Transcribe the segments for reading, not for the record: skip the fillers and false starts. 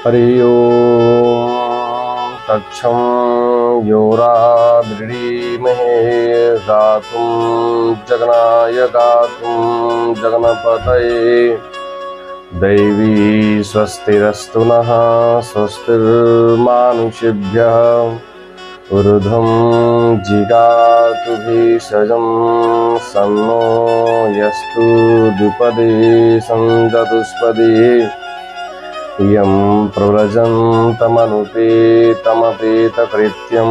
हरि ओम तत्सं योरावृणीमहे गातुं जगनाय गातुं जगन्पतये दैवी स्वस्तिरस्तु नः स्वस्तिर्मानुषेभ्यः ऊर्ध्वं जिगातु भेषजं सन्नो यस्तु द्विपदे सञ्चतुष्पदे यं प्रव्रजन्तमनुपेतमपेतकृत्यं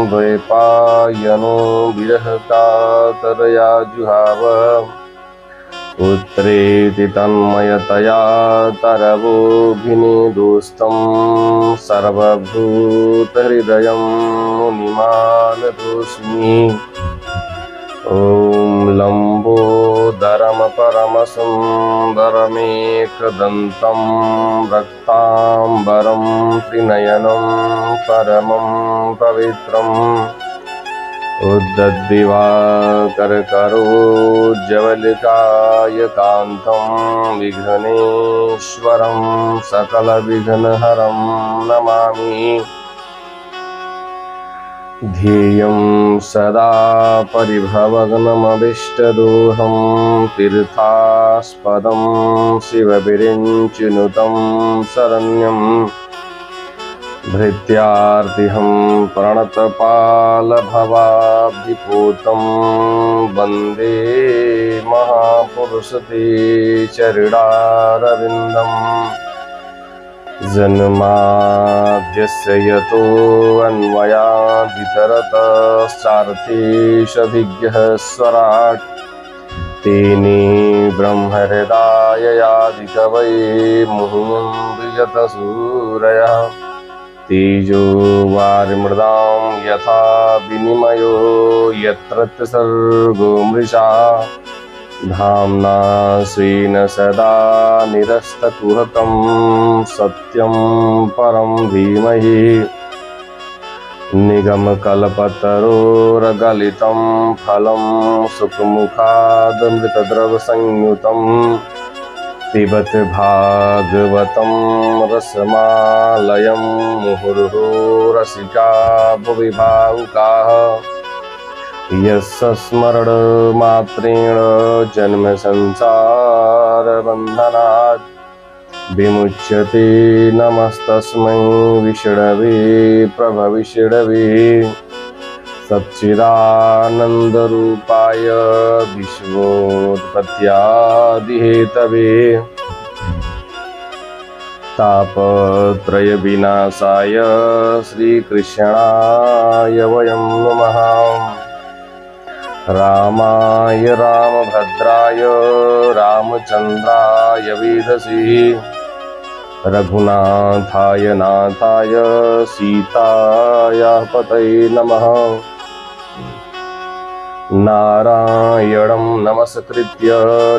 द्वैपायनो विरहकातरया जुहाव पुत्रेति तन्मयतया तरवोऽभिनेदोस्तं सर्वभूतहृदयं मुनिमानतोऽस्मि। ॐ लम्बोदरमपरमसुन्दरमेकदन्तं रक्ताम्बरं त्रिनयनं परमं पवित्रम् उद्धद्दिवाकरकरोज्ज्वलिकायकान्तं विघ्नेश्वरं सकलविघ्नहरं नमामि। ध्येयं सदा परिभवग्नमभीष्टदोहं तीर्थास्पदं शिवविरिञ्चिनुतं शरण्यम् भृत्यार्तिहं प्रणतपालभवाब्धिपूतं वन्दे महापुरुषते चरणारविन्दम्। जन्माद्यस्य यतोऽन्वयादितरतश्चार्थेष्वभिज्ञः स्वराट् तेने ब्रह्महृदाययादिकवये मुह्यन्ति यतसूरयः तेजो वारिमृदां यथा विनिमयो यत्र त्रिसर्गो मृषा धाम्ना स्वेन सदा निरस्तकुहकं सत्यं परं धीमहि। निगमकल्पतरोर्गलितं फलं सुखमुखादमृतद्रवसंयुतं पिबत भागवतं रसमालयं मुहुर्मुहुः रसिका भुवि भावुकाः यस्य स्मरणमात्रेण जन्मसंसारबन्धनात् विमुच्यते। नमस्तस्मै विष्णवे प्रभविष्णवे सच्चिदानन्दरूपाय विश्वोत्पत्त्यादिहेतवे तापत्रयविनाशाय श्रीकृष्णाय वयं नमः। रामाय रामभद्राय रामचन्द्राय वेधसे रघुनाथाय नाथाय सीताया पतये नमः। नारायणं नमस्कृत्य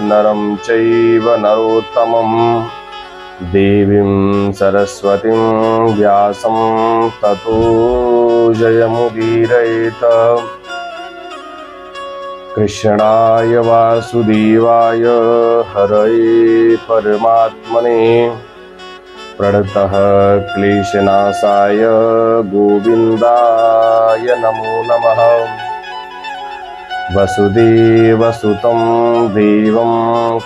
नरं चैव नरोत्तमं देवीं सरस्वतीं व्यासं ततो जयमुदीरयेत्। कृष्णाय वासुदेवाय हरये परमात्मने प्रणतः क्लेशनाशाय गोविन्दाय नमो नमः। वसुदेवसुतं देवं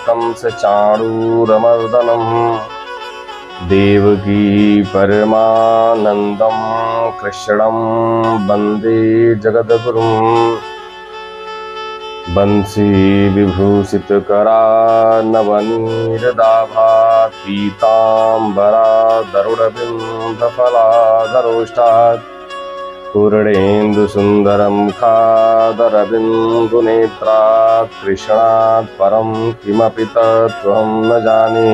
कंसचाणूरमर्दनं देवकी परमानन्दं कृष्णं वन्दे जगद्गुरुम्। बंसी विभूषितकरानवनीरदाभा पीताम्बरा गरुडबिम्बफलाधरोष्ठात् पूर्णेन्दुसुन्दरमुखादरबिन्दुनेत्रात् कृष्णात् परं किमपि तत्त्वं न जाने।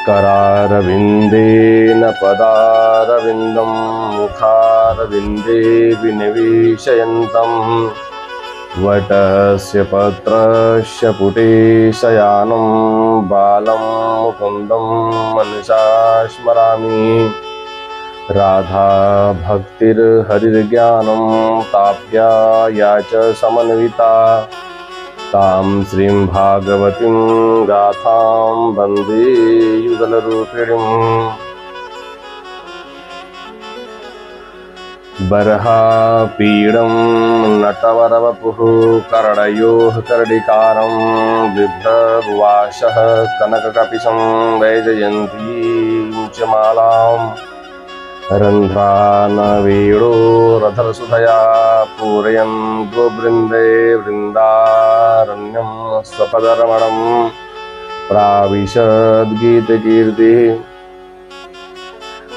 करारविन्देन पदारविन्दं मुखारविन्दे विनिवेशयन्तं वटस्य पत्रस्य पुटे शयानं बालं मुकुन्दं मनसा स्मरामि। राधा भक्तिर्हरिर्ज्ञानं ताप्याया च समन्विता तां श्रीं भागवतीं गाथां वन्दे युगलरूपिणीम्। बर्हापीडं नटवरवपुः कर्णयोः कर्णिकारं बिभ्रभुवासः कनककपिशं वैजयन्तीं च मालाम् रन्ध्रानवेणो रथरसुधया पूरयन् गोवृन्दे वृन्दारण्यं स्वपदरमणं प्राविशद्गीतकीर्तिः।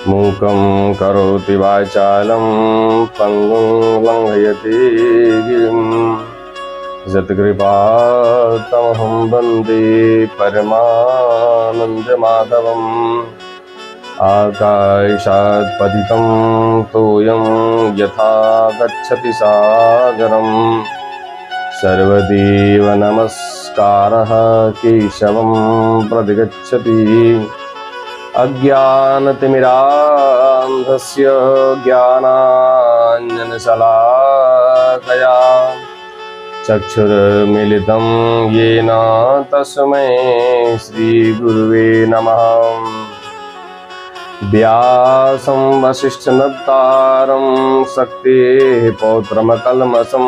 मूकं करोति वाचालं पङ्गुं लङ्घयति गिरिं यत्कृपातमहं वन्दे परमानन्दमाधवम्। आकाशात् पतितं तोयं यथा गच्छति सागरं सर्वदेव नमस्कारः केशवं प्रतिगच्छति। अज्ञानतिमिरान्धस्य ज्ञानाञ्जनशलाकया चक्षुर्मिलितं येन तस्मै श्रीगुरुवे नमः। व्यासं वसिष्ठनप्तारं शक्तेः पौत्रमकल्मषं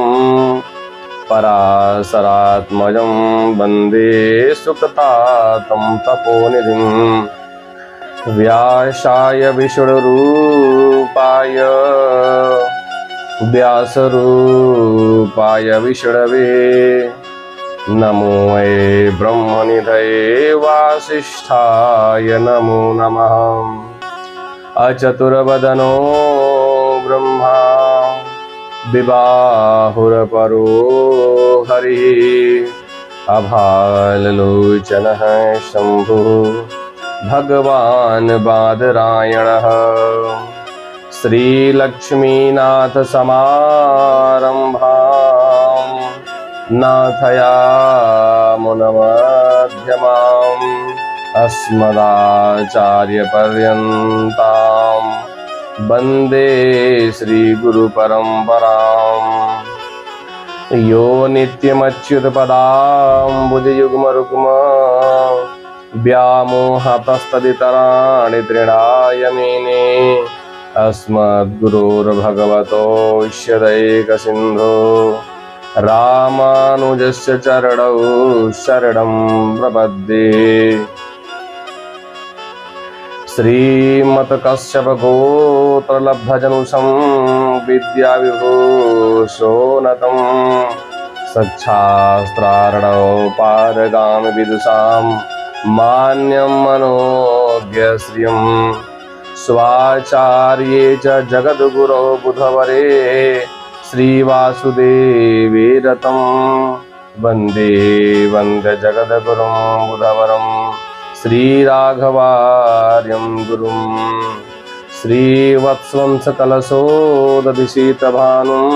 पराशरात्मजं वन्दे सुकतातं तपोनिधिम्। व्यासाय विष्णुरूपाय व्यासरूपाय विष्णवे नमो वै ब्रह्मनिधये वासिष्ठाय नमो नमः। अचतुर्वदनो ब्रह्मा विबाहुरपरो हरिः अभाललोचनः शम्भुः भगवान् बादरायणः। श्रीलक्ष्मीनाथसमारम्भां नाथयामुनमध्यमाम् अस्मदाचार्यपर्यन्तां वन्दे श्रीगुरुपरम्पराम्। यो नित्यमच्युतपदाम्बुजयुग्मरुग्म व्यामोहतस्तदितराणि तृणाय मेने अस्मद्गुरोर्भगवतोऽस्य दैकसिन्धो रामानुजस्य चरणौ शरणं प्रपद्ये। श्रीमत्कश्यपगोत्रलब्धजनुषं विद्याविभूषोन्नतं सच्छास्त्रार्णव पारगामि विदुषां मान्यं मनोज्ञश्रियं। स्वाचार्ये च जगद्गुरो बुधवरे श्रीवासुदेवे रतं वन्दे वन्दे जगद्गुरुं बुधवरं श्रीराघवार्यं गुरुं। श्रीवत्सवंशकलशोदधिशीतभानुं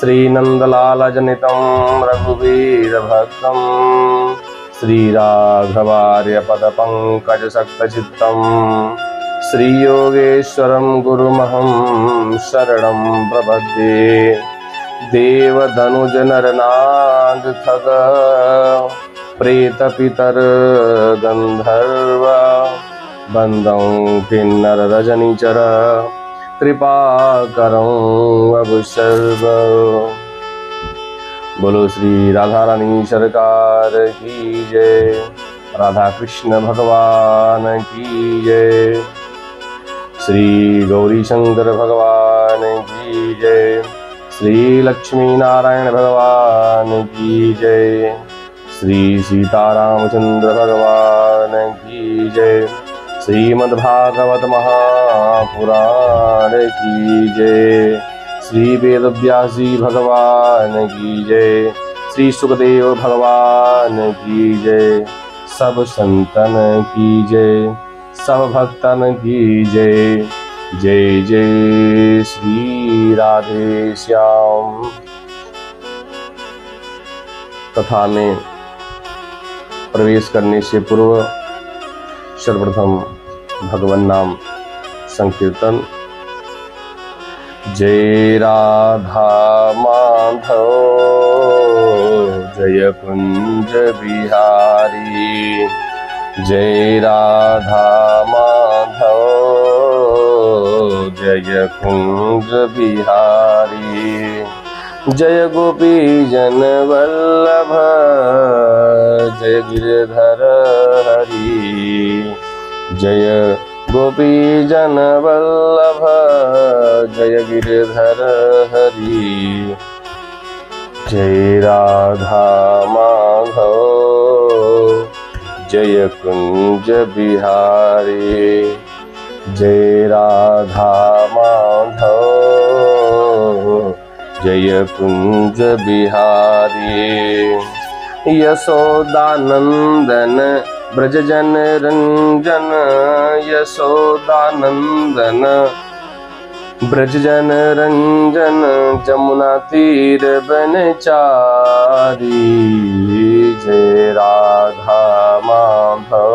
श्रीनन्दलालजनितं रघुवीरभक्तं श्रीराघवार्यपदपङ्कजसक्तचित्तं श्रीयोगेश्वरं गुरुमहं शरणं प्रपद्ये। देवधनुजनरनागखग प्रेतपितर्गन्धर्व वन्दं किन्नररजनिचर कृपाकरं वभुसर्व। बोलो श्री राधा रानी सरकार की जय। राधा कृष्ण भगवान की जय। श्री गौरी शंकर भगवान की जय। श्री लक्ष्मी नारायण भगवान की जय। श्री सीतारामचंद्र भगवान की जय। श्रीमद्भागवत महापुराण की जय। श्री वेदव्यास जी भगवान की जय। श्री सुखदेव भगवान की जय। सब संतन की जय। सब भक्तन की जय। जय जय श्री राधे श्याम। कथा में प्रवेश करने से पूर्व सर्वप्रथम भगवान नाम संकीर्तन। जय राधा माधव जय कुंज बिहारी। जय राधा माधव जय कुंज बिहारी। जय गोपी जन वल्लभ जय गिरधर हरि। जय गोपी जन वल्लभ जय गिरधर हरि। जय राधा माधव जय कुंज बिहारी। जय राधा माधव जय कुंज बिहारी। यशोदानंदन ब्रज जन रंजन यशोदानंदन ब्रज जन रंजन जमुना तीर बनचारी। जय राधा माधव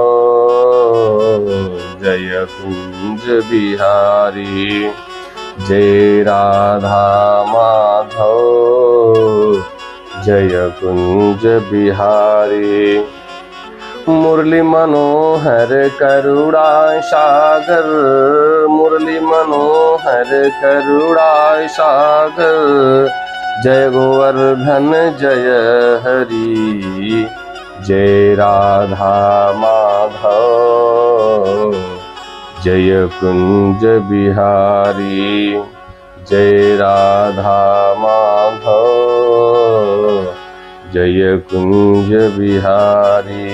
जय कुंज बिहारी। जय राधा माधव जय कुंज बिहारी। मुरली मनोहर करुणा सागर मुरली मनोहर करुणा सागर। जय गोवर्धन जय हरि। जय राधा माधव जय कुंज बिहारी। जय राधा माधव जय कुंज बिहारी।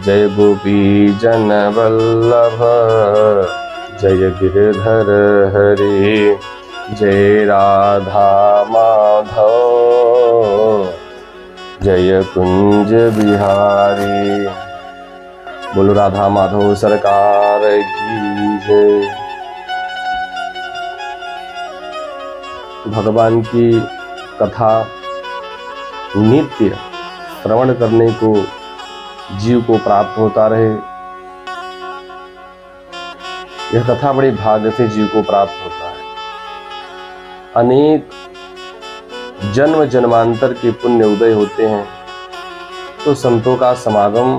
जय गोपी जन वल्लभ जय गिरधर हरि। जय राधा माधव जय कुंज बिहारी। बोलो राधा माधव सरकार की जय। भगवान की कथा नित्य श्रवण करने को जीव को प्राप्त होता रहे, यह कथा बड़ी भाग्य से जीव को प्राप्त होता है। अनेक जन्म जन्मांतर के पुण्य उदय होते हैं तो संतों का समागम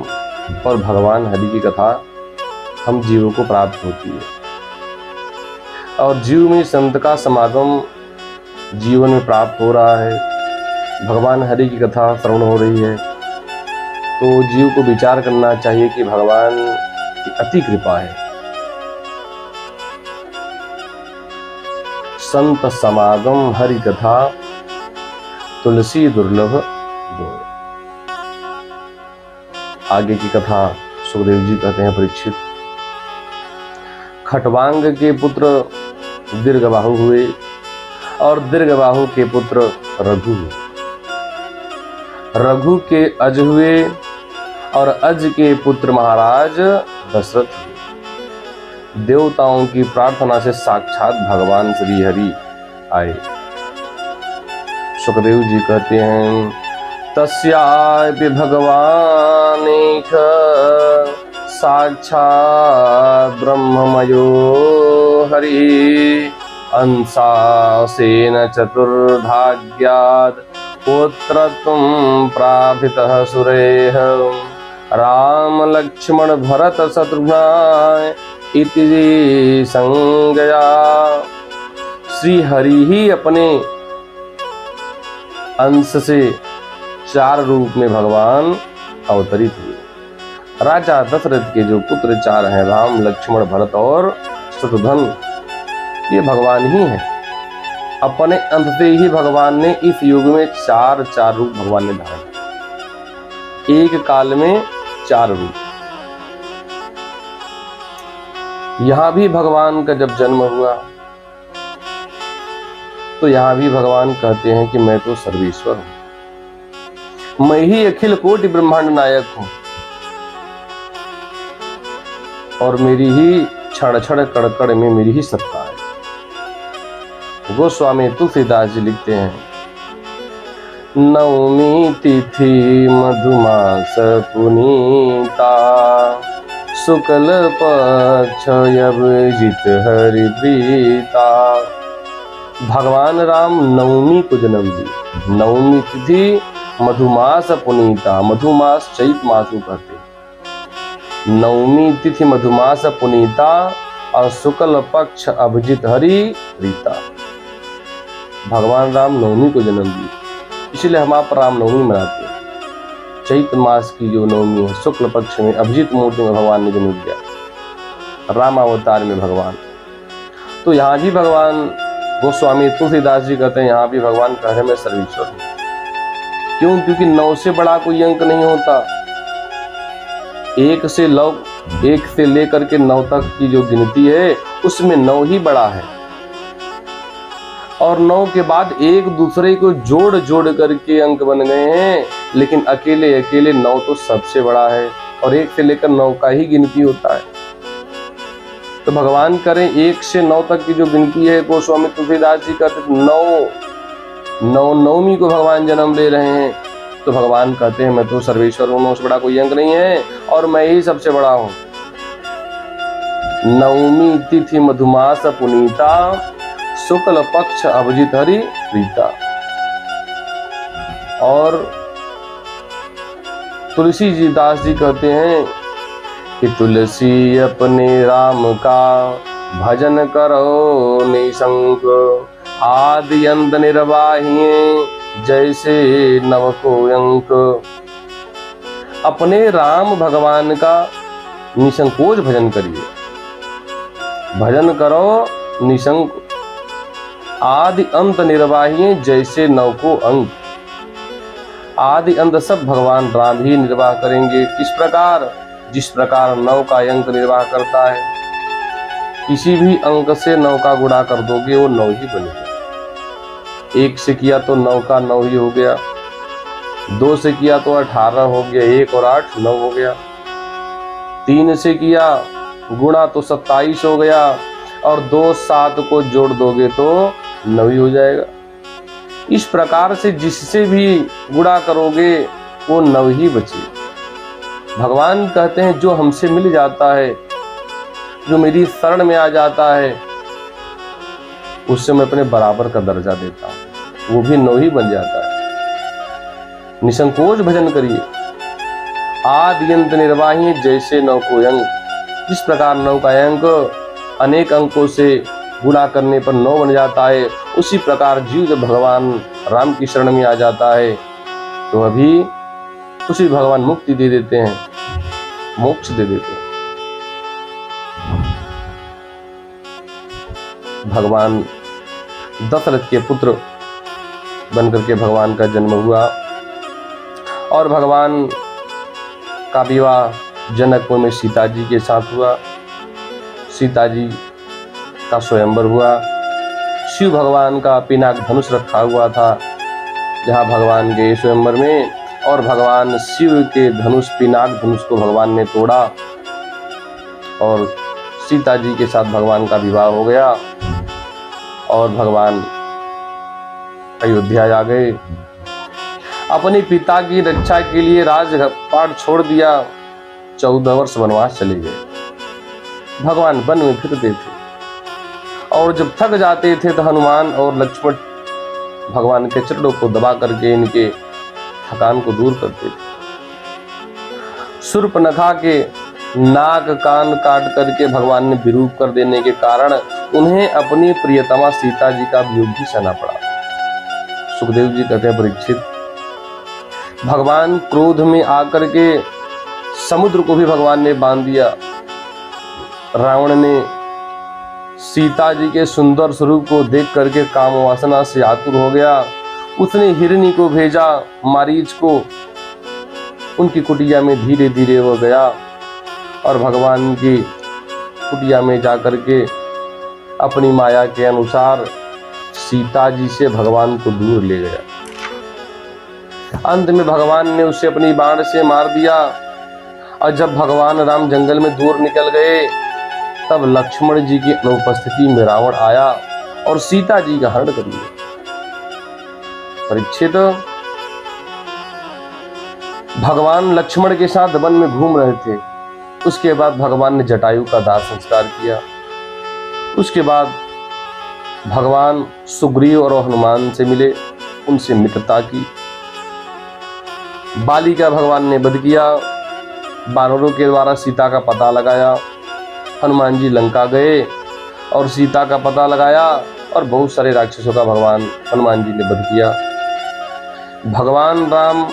और भगवान हरि की कथा हम जीवों को प्राप्त होती है। और जीव में संत का समागम जीवन में प्राप्त हो रहा है, भगवान हरि की कथा श्रवण हो रही है, तो जीव को विचार करना चाहिए कि भगवान की अति कृपा है। संत समागम हरि कथा तुलसी दुर्लभ दो। आगे की कथा सुखदेव जी कहते हैं, परीक्षित खटवांग के पुत्र दीर्घबाहु हुए और दीर्घबाहु के पुत्र रघु हुए। रघु के अज हुए और अज के पुत्र महाराज दशरथ हुए। देवताओं की प्रार्थना से साक्षात भगवान श्री हरि आए। सुखदेव जी कहते हैं, तस्यापि भगवानेक साक्षात् ब्रह्ममयो हरि। अंशासेन चतुर्भाग्यात् पुत्रत्वं प्रापितः सुरेः। राम लक्ष्मण भरत शत्रुघ्न इति संज्ञया। श्री हरि ही अपने अंश से 4 रूप में भगवान अवतरित हुए। राजा दशरथ के जो पुत्र 4 हैं, राम लक्ष्मण भरत और शत्रुघ्न, ये भगवान ही हैं। अपने अंत से ही भगवान ने इस युग में 4 रूप भगवान ने धारण किए। एक काल में 4 रूप। यहां भी भगवान का जब जन्म हुआ तो यहां भी भगवान कहते हैं कि मैं तो सर्वेश्वर हूं, मैं ही अखिल कोटि ब्रह्मांड नायक हूं और मेरी ही क्षण क्षण कण कण में मेरी ही सत्ता है। गोस्वामी तुलसीदास जी लिखते हैं, नवमी तिथि मधुमास पुनीता। शुक्ल पक्ष यवजित हरि प्रीता। भगवान राम नवमी को जन्म दिए। नवमी तिथि मधुमास पुनीता, मधुमास चैत मास को कहते हैं। नवमी तिथि मधुमास पुनीता और शुक्ल पक्ष अभिजित हरि प्रीता। भगवान राम नवमी को जन्म दिए, इसलिए हम आप रामनवमी मनाते हैं। चैत मास की जो नवमी है, शुक्ल पक्ष में अभिजित मूर्ति में भगवान ने जन्म दिया, राम अवतार में भगवान। तो यहाँ भी भगवान गोस्वामी तुलसीदास जी कहते हैं, यहाँ भी भगवान कह रहे मैं सर्वेश्वर हूँ। क्यों? क्योंकि 9 से बड़ा कोई अंक नहीं होता। 1 से लेकर के 9 तक की जो गिनती है उसमें 9 ही बड़ा है, और 9 के बाद एक दूसरे को जोड़ जोड़ करके अंक बन गए हैं, लेकिन अकेले अकेले 9 तो सबसे बड़ा है, और 1 से लेकर 9 का ही गिनती होता है। तो भगवान करें 1 से 9 तक की जो गिनती है, गोस्वामी तुलसीदास जी कहते 9 को भगवान जन्म ले रहे हैं। तो भगवान कहते हैं मैं तो सर्वेश्वर हूँ, 9 से बड़ा कोई अंक नहीं है, और मैं ही सबसे बड़ा हूँ। नवमी तिथि मधुमास पुनीता, शुक्ल पक्ष अभिजित हरि प्रीता। और तुलसी जी दास जी कहते हैं कि तुलसी अपने राम का भजन करो निशंक, आदि अंत निर्वाहिए जैसे नव को अंक। अपने राम भगवान का निसंकोच भजन करिए, भजन करो निशंक, आदि अंत निर्वाहिए जैसे नव को अंक। आदि अंत सब भगवान राम ही निर्वाह करेंगे। किस प्रकार? जिस प्रकार 9 का अंक निर्वाह करता है। किसी भी अंक से 9 का गुणा कर दोगे वो 9 ही बनेगा। 1 से किया तो 9 का 9 ही हो गया, 2 से किया तो 18 हो गया, 1 और 8 9 हो गया, 3 से किया गुणा तो 27 हो गया, और 2 7 को जोड़ दोगे तो 9 ही हो जाएगा। इस प्रकार से जिससे भी गुणा करोगे वो 9 ही बचे। भगवान कहते हैं जो हमसे मिल जाता है, जो मेरी शरण में आ जाता है, उससे मैं अपने बराबर का दर्जा देता हूँ, वो भी 9 ही बन जाता है। निसंकोच भजन करिए, आदि अंत निर्वाही जैसे 9 को अंक। इस प्रकार 9 का अंक अनेक अंकों से गुणा करने पर 9 बन जाता है, उसी प्रकार जीव जब भगवान राम की शरण में आ जाता है तो अभी उसी भगवान मुक्ति दे देते हैं, मोक्ष दे देते हैं। भगवान दशरथ के पुत्र बनकर के भगवान का जन्म हुआ, और भगवान का विवाह जनकपुर में सीता जी के साथ हुआ। सीता जी का स्वयंवर हुआ। शिव भगवान का पिनाक धनुष रखा हुआ था जहाँ भगवान गए स्वयंवर में, और भगवान शिव के धनुष पिनाक धनुष को भगवान ने तोड़ा, और सीता जी के साथ भगवान का विवाह हो गया, और भगवान अयोध्या आ गए। अपने पिता की रक्षा के लिए राजपाट छोड़ दिया, 14 वर्ष वनवास चले गए। भगवान वन में फिरते थे, और जब थक जाते थे तो हनुमान और लक्ष्मण भगवान के चरणों को दबा करके इनके थकान को दूर करते थे। शूर्पणखा के नाक कान काट करके भगवान ने विरूप कर देने के कारण उन्हें अपनी प्रियतमा सीता जी का वियोग भी सहना पड़ा। सुखदेव जी कहते हैं, परीक्षित, भगवान क्रोध में आकर के समुद्र को भी भगवान ने बांध दिया। रावण ने सीता जी के सुंदर स्वरूप को देख करके काम वासना से आतुर हो गया। उसने हिरनी को भेजा, मारीच को, उनकी कुटिया में धीरे धीरे वो गया, और भगवान की कुटिया में जाकर के अपनी माया के अनुसार सीता जी से भगवान को दूर ले गया। अंत में भगवान ने उसे अपनी बाण से मार दिया, और जब भगवान राम जंगल में दूर निकल गए तब लक्ष्मण जी की अनुपस्थिति में रावण आया और सीता जी का हरण कर लिया। परीक्षित, भगवान लक्ष्मण के साथ वन में घूम रहे थे। उसके बाद भगवान ने जटायु का दाह संस्कार किया। उसके बाद भगवान सुग्रीव और हनुमान से मिले, उनसे मित्रता की। बाली का भगवान ने वध किया, वानरों के द्वारा सीता का पता लगाया। हनुमान जी लंका गए और सीता का पता लगाया और बहुत सारे राक्षसों का भगवान हनुमान जी ने वध किया। भगवान राम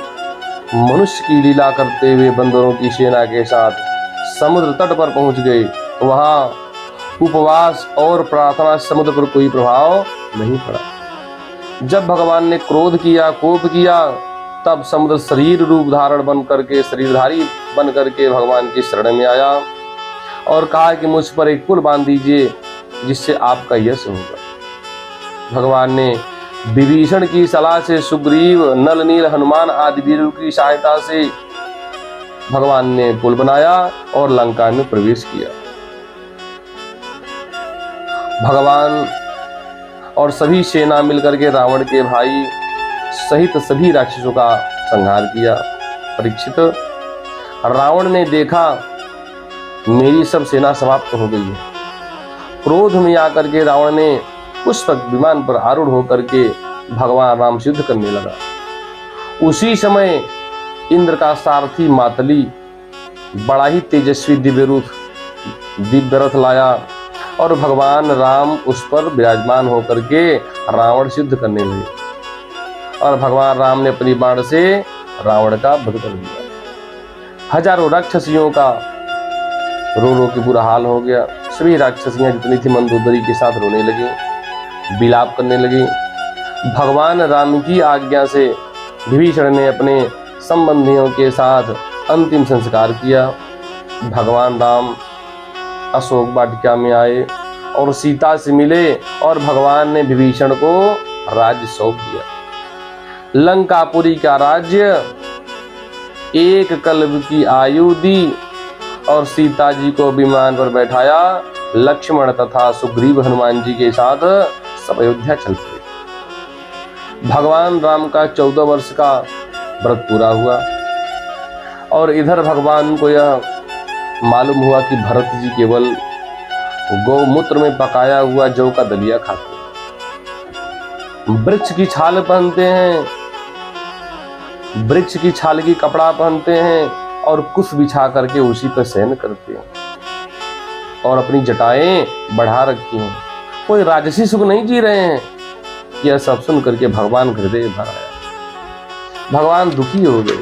मनुष्य की लीला करते हुए बंदरों की सेना के साथ समुद्र तट पर पहुंच गए। वहां उपवास और प्रार्थना समुद्र पर कोई प्रभाव नहीं पड़ा। जब भगवान ने क्रोध किया, कोप किया, तब समुद्र शरीर रूप धारण बन करके, शरीरधारी बन करके भगवान की शरण में आया और कहा कि मुझ पर एक पुल बांध दीजिए जिससे आपका यश होगा। भगवान ने विभीषण की सलाह से, सुग्रीव, नल नील, हनुमान आदि वीरों की सहायता से भगवान ने पुल बनाया और लंका में प्रवेश किया। भगवान और सभी सेना मिलकर के रावण के भाई सहित सभी राक्षसों का संहार किया। परीक्षित, रावण ने देखा मेरी सब सेना समाप्त हो गई है। क्रोध में आकर के रावण ने पुष्पक विमान पर आरूढ़ होकर के भगवान राम से युद्ध करने लगा। उसी समय इंद्र का सारथी मातली बड़ा ही तेजस्वी दिव्य रथ लाया और भगवान राम उस पर विराजमान होकर के रावण से युद्ध करने लगे और भगवान राम ने अपनी बाण से रावण का वध कर दिया। हजारों राक्षसियों का रो रो के बुरा हाल हो गया। सभी राक्षसियां जितनी थी मंदोदरी के साथ रोने लगी, विलाप करने लगी। भगवान राम की आज्ञा से विभीषण ने अपने संबंधियों के साथ अंतिम संस्कार किया। भगवान राम अशोक वाटिका में आए और सीता से मिले और भगवान ने विभीषण को राज्य सौंप दिया। लंकापुरी का राज्य एक कल्प की आयु दी और सीता जी को विमान पर बैठाया। लक्ष्मण तथा सुग्रीव हनुमान जी के साथ सब अयोध्या चल पड़े। भगवान राम का 14 वर्ष का व्रत पूरा हुआ और इधर भगवान को यह मालूम हुआ कि भरत जी केवल गौमूत्र में पकाया हुआ जौ का दलिया खाते हैं, वृक्ष की छाल पहनते हैं, वृक्ष की छाल की कपड़ा पहनते हैं और कुश बिछा करके उसी पर शयन करते हैं और अपनी जटाएं बढ़ा रखी हैं। कोई राजसी सुख नहीं जी रहे हैं। यह सब सुन करके भगवान हृदय भर आया। भगवान दुखी हो गए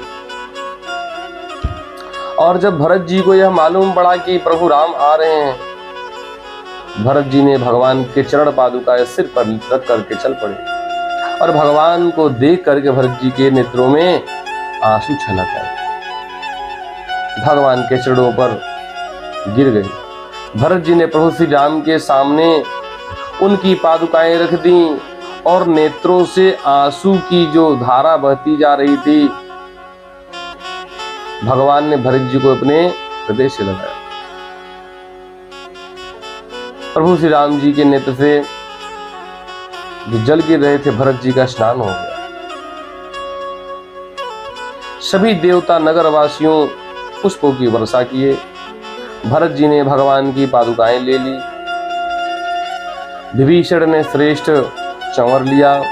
और जब भरत जी को यह मालूम पड़ा कि प्रभु राम आ रहे हैं, भरत जी ने भगवान के चरण पादुका सिर पर रख करके चल पड़े और भगवान को देख करके भरत जी के नेत्रों में आंसू छलक आए। भगवान के चरणों पर गिर गए। भरत जी ने प्रभु श्री राम के सामने उनकी पादुकाएं रख दी और नेत्रों से आंसू की जो धारा बहती जा रही थी, भगवान ने भरत जी को अपने हृदय से लगाया। प्रभु श्री राम जी के नेत्र से जो जल गिर रहे थे, भरत जी का स्नान हो गया। सभी देवता नगर वासियों पुष्पों की वर्षा किए। भरत जी ने भगवान की पादुकाएं ले ली। विभीषण ने श्रेष्ठ चंवर लिया,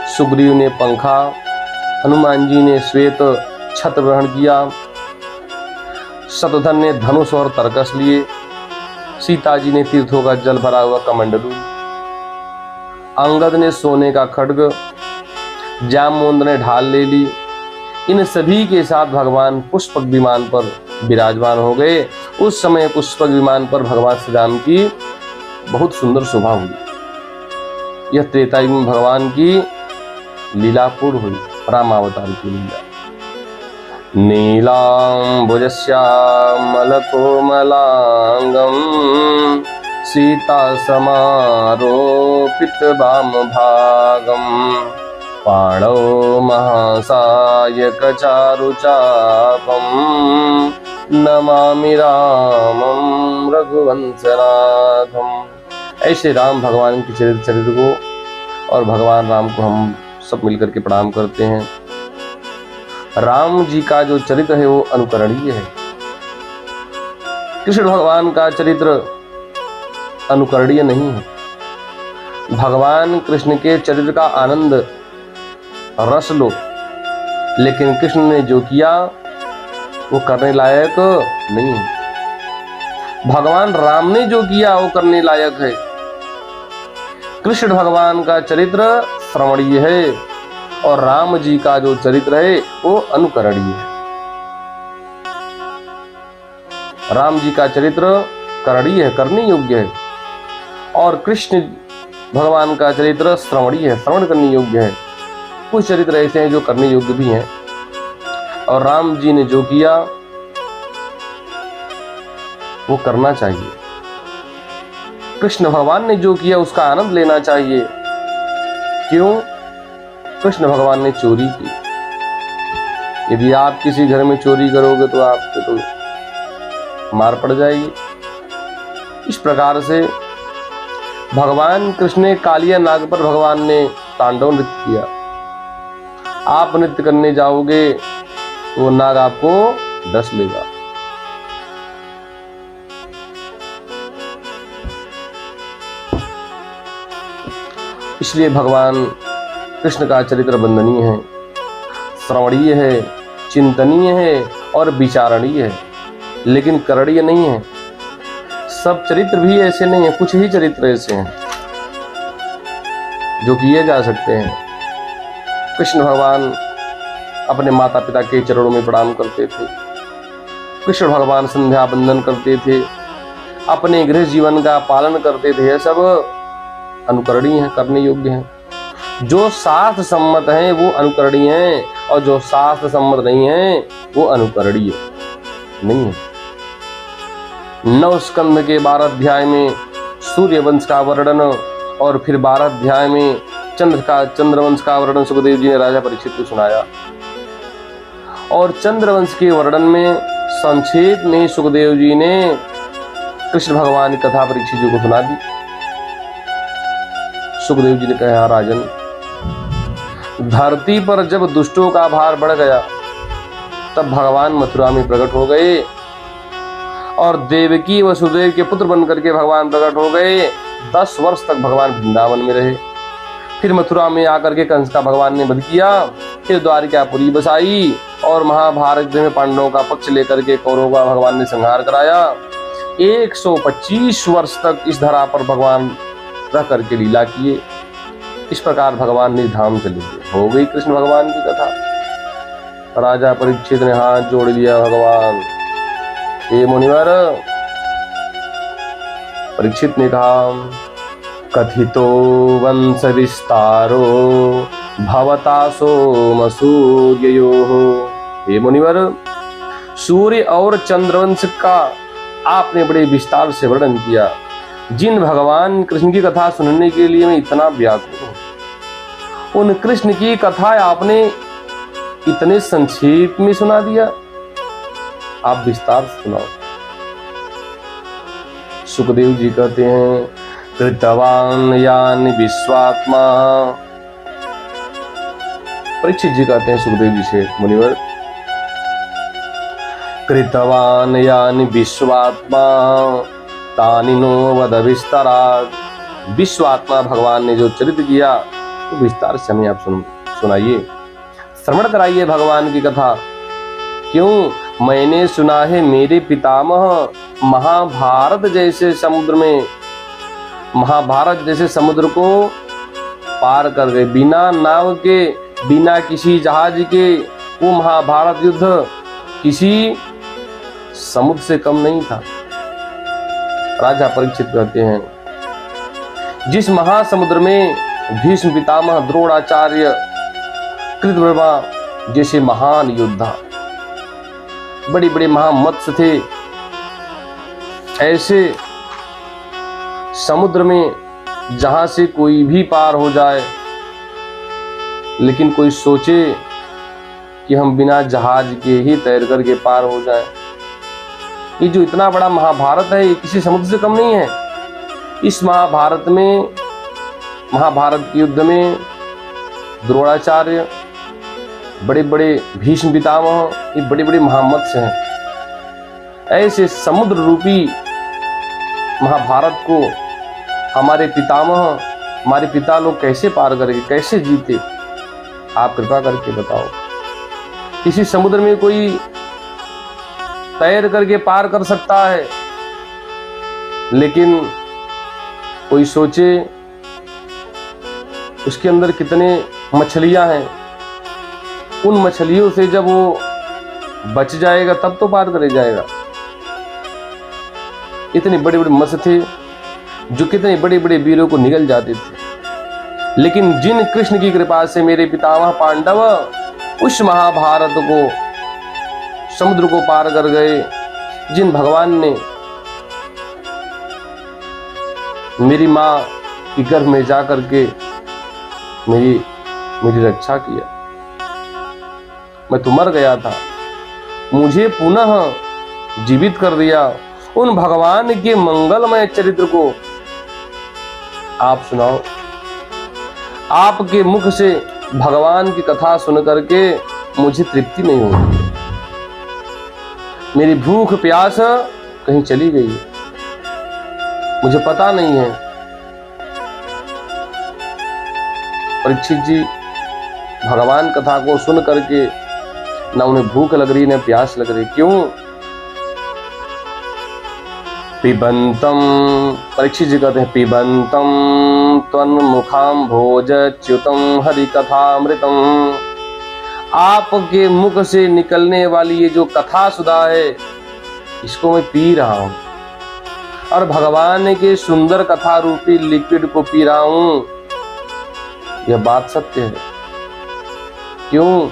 सुग्रीव ने पंखा, हनुमान जी ने श्वेत छत्र ग्रहण किया, शत्रुघ्न ने धनुष और तरकस लिए, सीता जी ने तीर्थों का जल भरा हुआ कमंडलू, अंगद ने सोने का खड्ग, जामवंत ने ढाल ले ली। इन सभी के साथ भगवान पुष्पक विमान पर विराजमान हो गए। उस समय पुष्पक विमान पर भगवान श्री राम की बहुत सुंदर शोभा हुई। यह त्रेता युग में भगवान की लीला पूर्ण हुई, रामावतार की लीला। नीलांबुजश्यामलकोमलांगं सीता समारोपित वामभागं पाणौ महासायक चारुचापं नमामि रामं रघुवंशनाथम। ऐसे राम भगवान के चरित्र को और भगवान राम को हम सब मिलकर के प्रणाम करते हैं। राम जी का जो चरित्र है वो अनुकरणीय है। कृष्ण भगवान का चरित्र अनुकरणीय नहीं है। भगवान कृष्ण के चरित्र का आनंद रस लो, लेकिन कृष्ण ने जो किया वो करने लायक नहीं है। भगवान राम ने जो किया वो करने लायक है। कृष्ण भगवान का चरित्र श्रवणीय है और राम जी का जो चरित्र है वो अनुकरणीय है। राम जी का चरित्र करणीय है, करने योग्य है, और कृष्ण भगवान का चरित्र श्रवणीय है, श्रवण करने योग्य है। कुछ चरित्र ऐसे हैं जो करने योग्य भी हैं, और राम जी ने जो किया वो करना चाहिए। कृष्ण भगवान ने जो किया उसका आनंद लेना चाहिए। क्यों? कृष्ण भगवान ने चोरी की। यदि आप किसी घर में चोरी करोगे तो आपको तो मार पड़ जाएगी। इस प्रकार से भगवान कृष्ण ने कालिया नाग पर भगवान ने तांडव नृत्य किया। आप नृत्य करने जाओगे वो नाग आपको डस लेगा। इसलिए भगवान कृष्ण का चरित्र वंदनीय है, श्रवणीय है, चिंतनीय है और विचारणीय है, लेकिन करणीय नहीं है। सब चरित्र भी ऐसे नहीं है, कुछ ही चरित्र ऐसे हैं जो किए जा सकते हैं। कृष्ण भगवान अपने माता पिता के चरणों में प्रणाम करते थे। कृष्ण भगवान संध्या बंदन करते थे, अपने गृह जीवन का पालन करते थे। यह सब अनुकरणीय है, करने योग्य है। जो शास्त्र सम्मत है वो अनुकरणीय है, और जो शास्त्र सम्मत नहीं है वो अनुकरणीय नहीं है। 9 स्कंध के 12 अध्याय में सूर्य वंश का वर्णन, और फिर 12 अध्याय में चंद्रवंश का वर्णन सुखदेव जी ने राजा परीक्षित को सुनाया। और चंद्रवंश के वर्णन में संक्षेप में सुखदेव जी ने कृष्ण भगवान की कथा परीक्षित जी को सुना दी। सुखदेव जी ने कहा, राजन, धरती पर जब दुष्टों का भार बढ़ गया तब भगवान मथुरा में प्रकट हो गए, और देवकी वसुदेव के पुत्र बनकर के भगवान प्रकट हो गए। 10 वर्ष तक भगवान वृंदावन में रहे। फिर मथुरा में आकर के कंस का भगवान ने वध किया। फिर द्वारिकापुरी बसाई, और महाभारत में पांडवों का पक्ष लेकर के कौरवों का भगवान ने संहार कराया। 125 वर्ष तक इस धरा पर भगवान रह करके लीला किए। इस प्रकार भगवान ने धाम चले गए। हो गई कृष्ण भगवान की कथा। राजा परीक्षित ने हाथ जोड़ लिया, भगवान हे मुनिवर। परीक्षित ने कहा, कथितो वंश विस्तारो भवता सोम सूर्ययोः। हे मुनिवर, सूर्य और चंद्रवंश का आपने बड़े विस्तार से वर्णन किया। जिन भगवान कृष्ण की कथा सुनने के लिए मैं इतना व्याकुल हूं, उन कृष्ण की कथा आपने इतने संक्षेप में सुना दिया। आप विस्तार से सुनाओ। सुखदेव जी कहते हैं, कृतवान यानि विश्वात्मा। परीक्षित जी कहते हैं सुखदेव जी से, मुनिवर, कृतवान यानि विश्वात्मा तानि नो वद विस्तरात्। विश्वात्मा भगवान ने जो चरित्र किया तो विस्तार से हमें आप सुनाइए, श्रवण कराइए भगवान की कथा। क्यों? मैंने सुना है मेरे पितामह महाभारत जैसे समुद्र में, महाभारत जैसे समुद्र को पार कर गए बिना नाव के, बिना किसी जहाज के। वो महाभारत युद्ध किसी समुद्र से कम नहीं था। राजा परीक्षित कहते हैं, जिस महासमुद्र में भीष्म पितामह, द्रोणाचार्य, कृतवर्मा जैसे महान योद्धा, बड़े बड़े महामत्स्य थे, ऐसे समुद्र में जहां से कोई भी पार हो जाए, लेकिन कोई सोचे कि हम बिना जहाज के ही तैर करके पार हो जाए। ये जो इतना बड़ा महाभारत है, ये किसी समुद्र से कम नहीं है। इस महाभारत में, महाभारत के युद्ध में द्रोणाचार्य, बड़े बड़े भीष्म पितामह, ये बड़े बड़े महामत्स्य हैं। ऐसे समुद्र रूपी महाभारत को हमारे पितामह, हमारे पिता लोग कैसे पार करेंगे, कैसे जीते? आप कृपा करके बताओ। किसी समुद्र में कोई तैर करके पार कर सकता है, लेकिन कोई सोचे उसके अंदर कितने मछलियां हैं, उन मछलियों से जब वो बच जाएगा तब तो पार करे जाएगा। इतने बड़े बड़े मत्स्य थे जो कितने बड़े बड़े वीरों को निगल जाते थे, लेकिन जिन कृष्ण की कृपा से मेरे पितामह पांडव उस महाभारत को, समुद्र को पार कर गए, जिन भगवान ने मेरी मां की गर्भ में जा करके मेरी रक्षा किया। मैं तो मर गया था, मुझे पुनः जीवित कर दिया। उन भगवान के मंगलमय चरित्र को आप सुनाओ। आपके मुख से भगवान की कथा सुन करके मुझे तृप्ति नहीं होती, मेरी भूख प्यास कहीं चली गई, मुझे पता नहीं है। परीक्षित जी भगवान कथा को सुन करके ना उन्हें भूख लग रही, ना प्यास लग रही। क्यों? पिबंतम, परीक्षित जी कहते हैं, पिबंतम त्वन्मुखाम भोजच्युतम हरि कथामृतम। आपके मुख से निकलने वाली ये जो कथा सुधा है, इसको मैं पी रहा हूं, और भगवान के सुंदर कथा रूपी लिक्विड को पी रहा हूं। यह बात सत्य है। क्यों?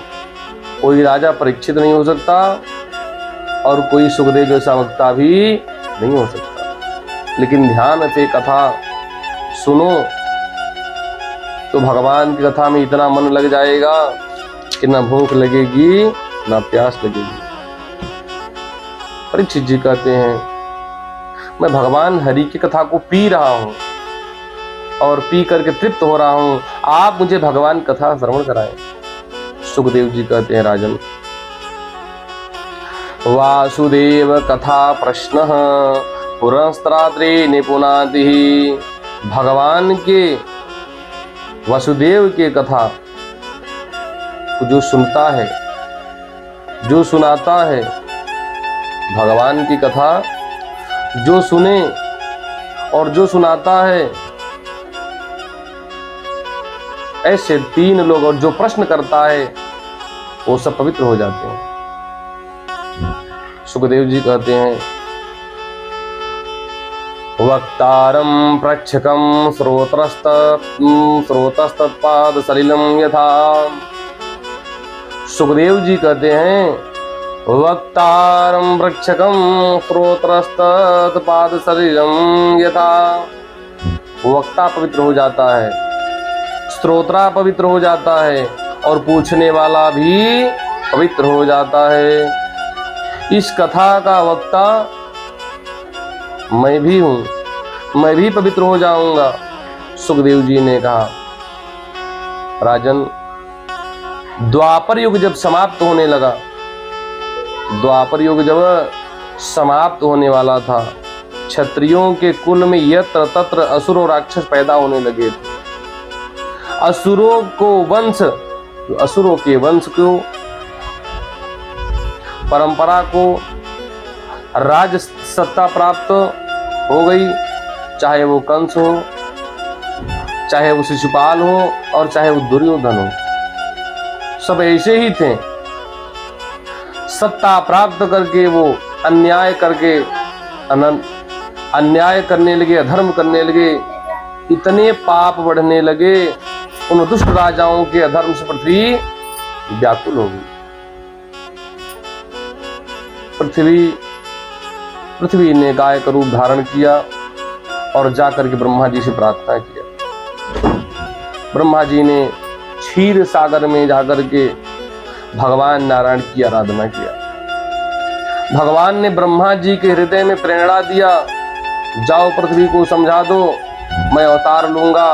कोई राजा परीक्षित नहीं हो सकता और कोई सुखदेव जैसा वक्ता भी नहीं हो सकता, लेकिन ध्यान से कथा सुनो तो भगवान की कथा में इतना मन लग जाएगा कि ना भूख लगेगी ना प्यास लगेगी। परीक्षित जी कहते हैं, मैं भगवान हरि की कथा को पी रहा हूं और पी करके तृप्त हो रहा हूं, आप मुझे भगवान कथा श्रवण कराएं। सुखदेव जी कहते हैं, राजन वासुदेव कथा प्रश्न पुरस्त्रात्रे निपुनाति। भगवान के वसुदेव के कथा को जो सुनता है, जो सुनाता है, भगवान की कथा जो सुने और जो सुनाता है, ऐसे तीन लोग, और जो प्रश्न करता है वो सब पवित्र हो जाते हैं। सुखदेव जी कहते हैं, वक्तारम प्रक्षकम स्रोतस्तत्पाद सलिलम यथा। सुखदेव जी कहते हैं, वक्तारम प्रक्षकम स्रोतस्तत्पाद सलिलम यथा। वक्ता पवित्र हो जाता है, स्त्रोत्रा पवित्र हो जाता है, और पूछने वाला भी पवित्र हो जाता है। इस कथा का वक्ता मैं भी हूं, मैं भी पवित्र हो जाऊंगा। सुखदेव जी ने कहा, राजन द्वापर युग जब समाप्त होने लगा, द्वापर युग जब समाप्त होने वाला था, क्षत्रियों के कुल में यत्र तत्र असुर और राक्षस पैदा होने लगे थे। असुरों के वंश को, परंपरा को राज सत्ता प्राप्त हो गई, चाहे वो कंस हो, चाहे वो शिशुपाल हो, और चाहे वो दुर्योधन हो, सब ऐसे ही थे। सत्ता प्राप्त करके वो अन्याय करके अन्याय करने लगे, अधर्म करने लगे, इतने पाप बढ़ने लगे, उन दुष्ट राजाओं के अधर्म से पृथ्वी व्याकुल हो गई। पृथ्वी ने गाय का रूप धारण किया और जाकर के ब्रह्मा जी से प्रार्थना किया। ब्रह्मा जी ने क्षीर सागर में जाकर के भगवान नारायण की आराधना किया। भगवान ने ब्रह्मा जी के हृदय में प्रेरणा दिया, जाओ पृथ्वी को समझा दो, मैं अवतार लूंगा,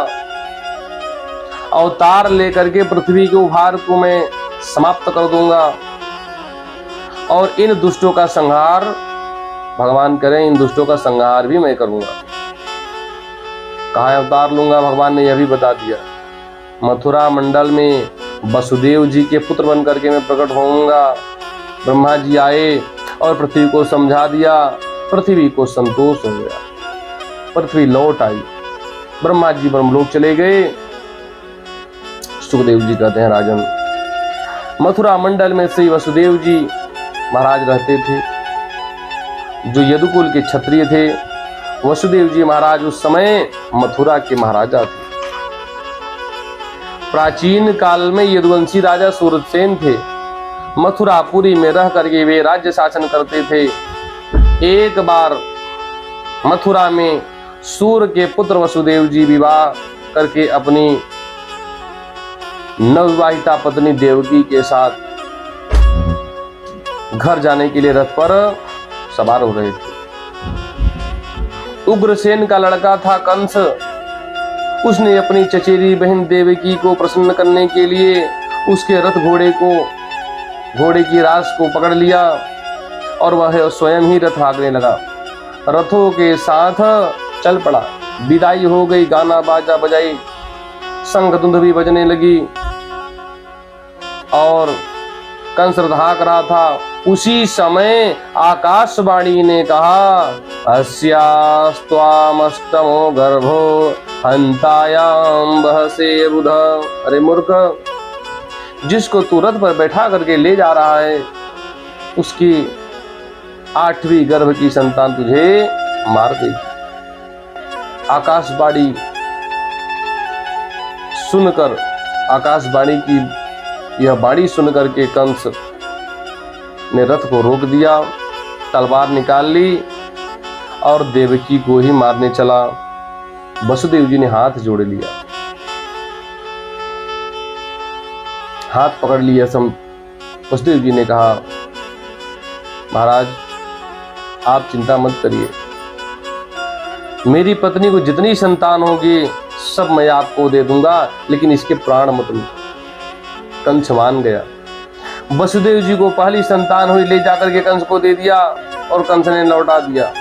अवतार लेकर के पृथ्वी के उभार को मैं समाप्त कर दूंगा, और इन दुष्टों का संहार, भगवान करें, इन दुष्टों का संहार भी मैं करूंगा। कहाँ अवतार लूंगा, भगवान ने यह भी बता दिया। मथुरा मंडल में वसुदेव जी के पुत्र बनकर के मैं प्रकट होऊंगा। ब्रह्मा जी आए और पृथ्वी को समझा दिया, पृथ्वी को संतोष हो गया, पृथ्वी लौट आई, ब्रह्मा जी ब्रह्मलोक चले गए। सुखदेव जी कहते हैं, राजन, मथुरा मंडल में श्री वसुदेव जी महाराज रहते थे, जो यदुकुल के क्षत्रिय थे। वसुदेव जी महाराज उस समय मथुरा के महाराजा थे। प्राचीन काल में यदुवंशी राजा सूरसेन थे। मथुरापुरी में रह करके वे राज्य शासन करते थे। एक बार मथुरा में सूर के पुत्र वसुदेव जी विवाह करके अपनी नवविवाहिता पत्नी देवकी के साथ घर जाने के लिए रथ पर सवार हो रहे थे। उग्रसेन का लड़का था कंस। उसने अपनी चचेरी बहन देवकी को प्रसन्न करने के लिए उसके रथ घोड़े की रास को पकड़ लिया और वह स्वयं ही रथ हाँकने लगा। रथों के साथ चल पड़ा। विदाई हो गई, गाना बाजा बजाई, शंख धुंध भी बजने लगी और कंस रथ हाँक रहा था। उसी समय आकाशवाणी ने कहा, अस्यास्त्वामष्टमो गर्भो हंतायाम बहसे बुध। अरे मूर्ख, जिसको तू रथ पर बैठा करके ले जा रहा है, उसकी 8वीं गर्भ की संतान तुझे मार देगी। आकाशवाणी सुनकर, आकाशवाणी की यह वाणी सुनकर के कंस ने रथ को रोक दिया, तलवार निकाल ली और देवकी को ही मारने चला। वसुदेव जी ने हाथ जोड़ लिया, हाथ पकड़ लिया। वसुदेव जी ने कहा, महाराज आप चिंता मत करिए, मेरी पत्नी को जितनी संतान होगी सब मैं आपको दे दूंगा, लेकिन इसके प्राण मत लो। कंस मान गया। वसुदेव जी को पहली संतान हुई, ले जाकर के कंस को दे दिया और कंस ने लौटा दिया।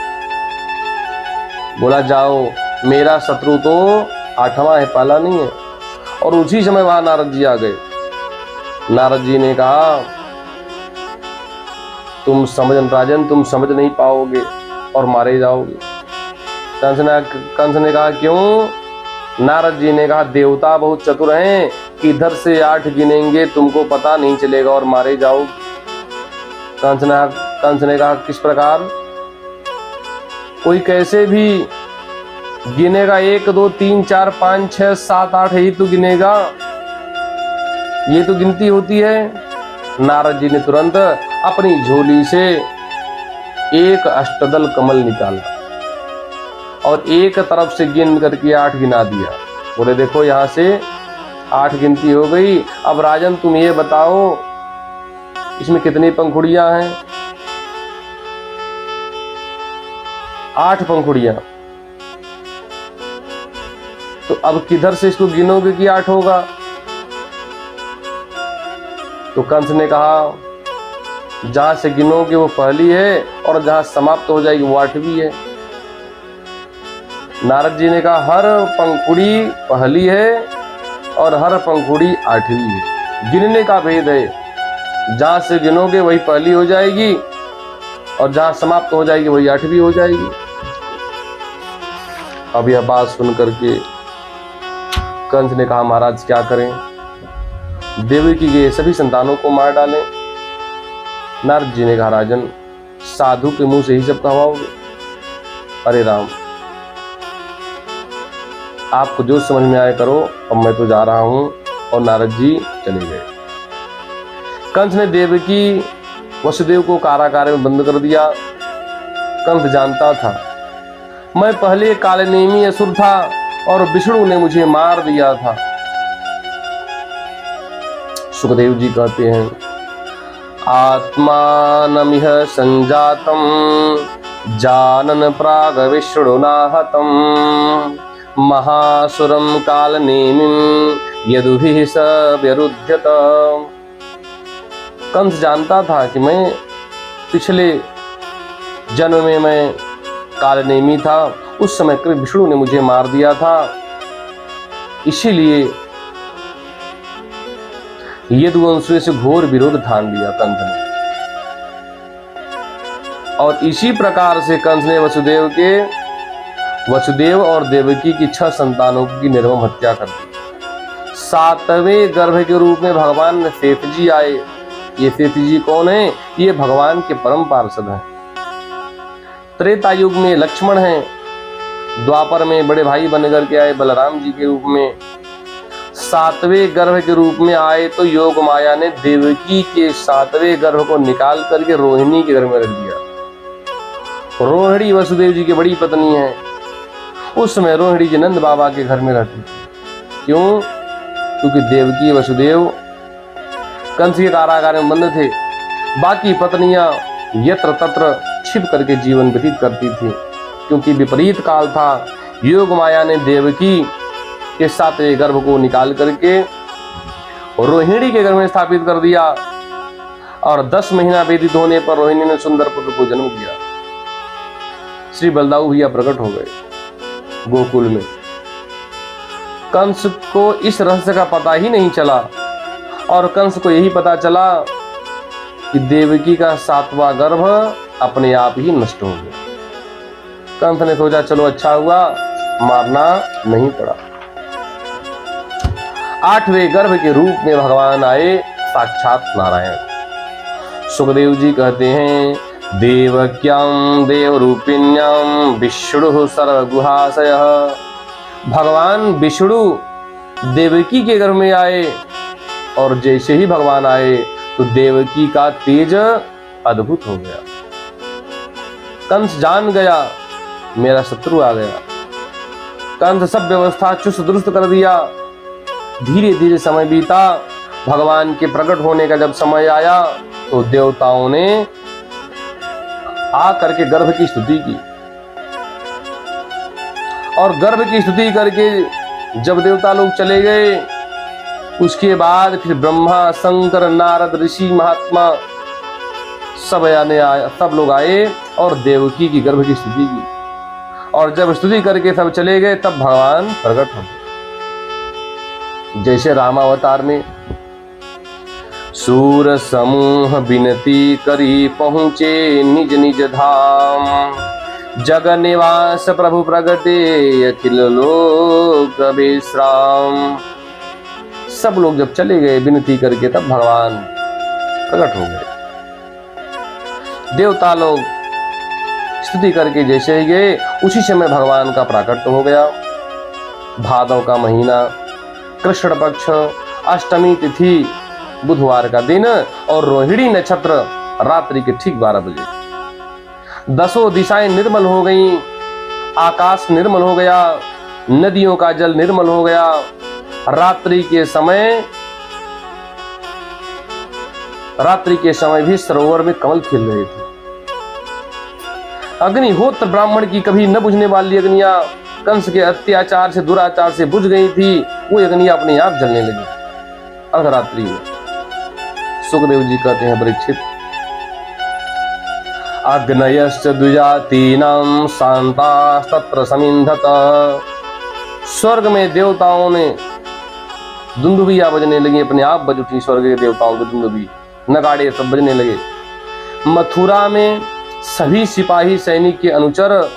बोला, जाओ, मेरा शत्रु तो 8वां है, पहला नहीं है। और उसी समय वहां नारद जी आ गए। नारद जी ने कहा, तुम राजन तुम समझ नहीं पाओगे और मारे जाओगे। कंस ने कहा, क्यों? नारद जी ने कहा, देवता बहुत चतुर हैं, इधर से 8 गिनेंगे, तुमको पता नहीं चलेगा और मारे जाओ। कंस ने कहा, किस प्रकार? कोई कैसे भी गिनेगा, 1 2 3 4 5 6 7 8 यही तो गिनेगा, ये तो गिनती होती है। नारद जी ने तुरंत अपनी झोली से एक अष्टदल कमल निकाला और एक तरफ से गिन करके 8 गिना दिया। बोले, देखो यहां से 8 गिनती हो गई। अब राजन तुम ये बताओ, इसमें कितनी पंखुड़ियां हैं? 8 पंखुड़ियां। तो अब किधर से इसको गिनोगे कि 8 होगा? तो कंस ने कहा, जहां से गिनोगे वो पहली है और जहां समाप्त हो जाएगी वो 8वीं है। नारद जी ने कहा, हर पंखुड़ी पहली है और हर पंखुड़ी 8वीं है। गिनने का भेद है, जहां से गिनोगे वही पहली हो जाएगी और जहां समाप्त हो जाएगी वही 8वीं हो जाएगी। अब यह बात सुन करके कंस ने कहा, महाराज क्या करें? देवकी के सभी संतानों को मार डालें? नारद जी ने कहा, राजन साधु के मुंह से ही सब कहवाओगे? अरे राम, आपको जो समझ में आए करो, अब मैं तो जा रहा हूं। और नारद जी चले गए। कंस ने देवकी वसुदेव को कारागार में बंद कर दिया। कंस जानता था, मैं पहले कालनेमी असुर था और विष्णु ने मुझे मार दिया था। सुखदेव जी कहते हैं, आत्मानमिह संजातम जानन प्राग विष्णुनाहतम महासुरम कालनेमिं यदुभिः स व्यरुध्यत। कंस जानता था कि मैं पिछले जन्म में मैं कालनेमी था, उस समय विष्णु ने मुझे मार दिया था। इसीलिए यदुवंशियों से घोर विरोध ठान लिया कंस ने। और इसी प्रकार से कंस ने वसुदेव और देवकी की 6 संतानों की निर्मम हत्या कर दी। 7वें गर्भ के रूप में भगवान शेष जी आए। ये शेष जी कौन है? ये भगवान के परम पार्षद हैं। त्रेता युग में लक्ष्मण हैं। द्वापर में बड़े भाई बनकर के आए बलराम जी के रूप में। 7वें गर्भ के रूप में आए तो योग माया ने देवकी के 7वें गर्भ को निकाल करके रोहिणी के घर में रख दिया। रोहिणी वसुदेव जी की बड़ी पत्नी है। उस समय रोहिणी जी नंद बाबा के घर में रहती थी। क्यों? क्योंकि देवकी वसुदेव कंस के कारागार में बंद थे। बाकी पत्नियां यत्र तत्र छिप करके जीवन व्यतीत करती थी। क्योंकि विपरीत काल था, योग माया ने देवकी के 7वें गर्भ को निकाल करके रोहिणी के घर में स्थापित कर दिया। और 10 महीना व्यतीत होने पर रोहिणी ने सुंदर पुत्र को जन्म दिया। श्री बलदाऊ भैया प्रकट हो गए गोकुल में। कंस को इस रहस्य का पता ही नहीं चला और कंस को यही पता चला कि देवकी का 7वां गर्भ अपने आप ही नष्ट हो गया। कंस ने सोचा चलो अच्छा हुआ, मारना नहीं पड़ा। 8वें गर्भ के रूप में भगवान आए साक्षात नारायण। सुखदेव जी कहते हैं देवक्यां देवरूपिण्यां विष्णु सर्वगुहाशयः। भगवान विष्णु देवकी के घर में आए और जैसे ही भगवान आए तो देवकी का तेज अद्भुत हो गया। कंस जान गया मेरा शत्रु आ गया। कंस सब व्यवस्था चुस्त दुरुस्त कर दिया। धीरे धीरे समय बीता। भगवान के प्रकट होने का जब समय आया तो देवताओं ने आ करके गर्भ की स्तुति की। और गर्भ की स्तुति करके जब देवता लोग चले गए, उसके बाद फिर ब्रह्मा शंकर नारद ऋषि महात्मा सब लोग आए और देवकी की गर्भ की स्तुति की। और जब स्तुति करके सब चले गए तब भगवान प्रकट हो गए। जैसे रामावतार में सूर समूह विनती करी पहुँचे निज निज धाम। जग निवास प्रभु प्रगटे अखिल लोक विश्राम। सब लोग जब चले गए विनती करके तब भगवान प्रकट हो गए। देवता लोग स्तुति करके जैसे ही गए उसी समय भगवान का प्राकट्य हो गया। भादव का महीना, कृष्ण पक्ष, अष्टमी तिथि, बुधवार का दिन और रोहिणी नक्षत्र रात्रि के ठीक 12 बजे। 10 दिशाएं निर्मल हो गईं, आकाश निर्मल हो गया, नदियों का जल निर्मल हो गया। रात्रि के समय भी सरोवर में कमल खिल रहे थे। अग्निहोत्र ब्राह्मण की कभी न बुझने वाली अग्नियां कंस के अत्याचार से दुराचार से बुझ गई थी। वो अग्नियां अपने आप जलने लगी अर्धरात्रि में। सुखदेव जी कहते हैं परीक्षित अग्नयश्च द्विजातीनां शांतास्तत्र समिन्धत। स्वर्ग में देवताओं ने दुंदुभियां बजने लगी, अपने आप बज उठी स्वर्ग के देवताओं की दुंदुभी, नगाड़े सब बजने लगे। मथुरा में सभी सिपाही सैनिक के अनुचर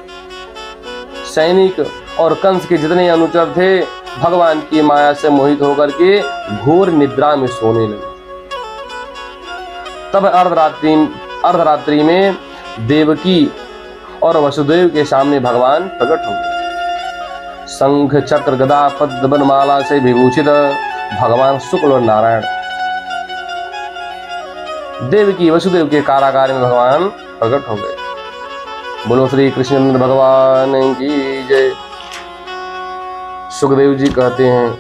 सैनिक और कंस के जितने अनुचर थे भगवान की माया से मोहित होकर के घोर निद्रा में सोने लगे। तब अर्धरात्रि में देवकी और वसुदेव के सामने भगवान प्रकट हो गए। शंख चक्र गदा पद्म वनमाला से विभूषित भगवान शुक्ल और नारायण देवकी वसुदेव के कारागार में भगवान प्रकट हो गए। बोलो श्री कृष्ण भगवान की जय। सुखदेव जी कहते हैं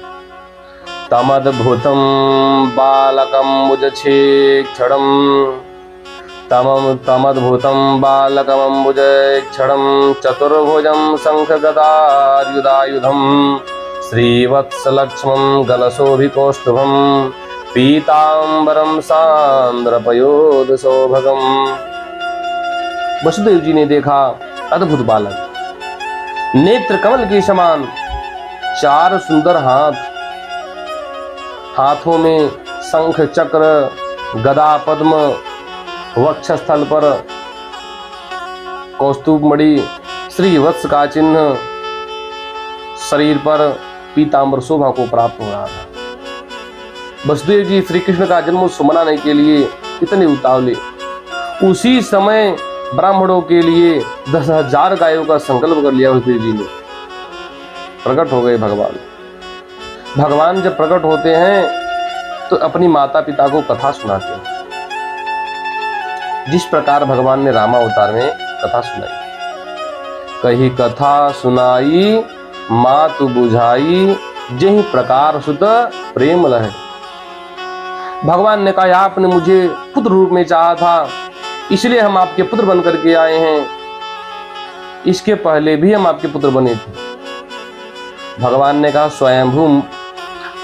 तमद्भुतं बालकं मुजच्छेक्षणं तमद्भुतं बालकं मुजच्छेक्षणं चतुर्भुजं शंखगदायुधायुधं श्रीवत्सलक्ष्मं गलशोभिकौस्तुभं पीतांबरं सांद्रपयोधसौभगं। वसुदेव जी ने देखा अद्भुत बालक, नेत्र कमल के समान, 4 सुंदर हाथ, हाथों में शंख चक्र गदा पद्म वक्षस्थल पर कौस्तुभ मणि श्री वत्स का चिन्ह शरीर पर पीतांबर शोभा को प्राप्त हो रहा था। वसुदेव जी श्री कृष्ण का जन्मोत्सव मनाने के लिए इतने उतावले। उसी समय ब्राह्मणों के लिए 10,000 गायों का संकल्प कर लिया वसुदेव जी ने। प्रकट हो गए भगवान। भगवान जब प्रकट होते हैं तो अपनी माता पिता को कथा सुनाते हैं, जिस प्रकार भगवान ने रामावतार में कथा सुनाई। कही कथा सुनाई मातु बुझाई, जही प्रकार सुत प्रेम लहे। भगवान ने कहा आपने मुझे पुत्र रूप में चाहा था, इसलिए हम आपके पुत्र बन करके आए हैं। इसके पहले भी हम आपके पुत्र बने थे। भगवान ने कहा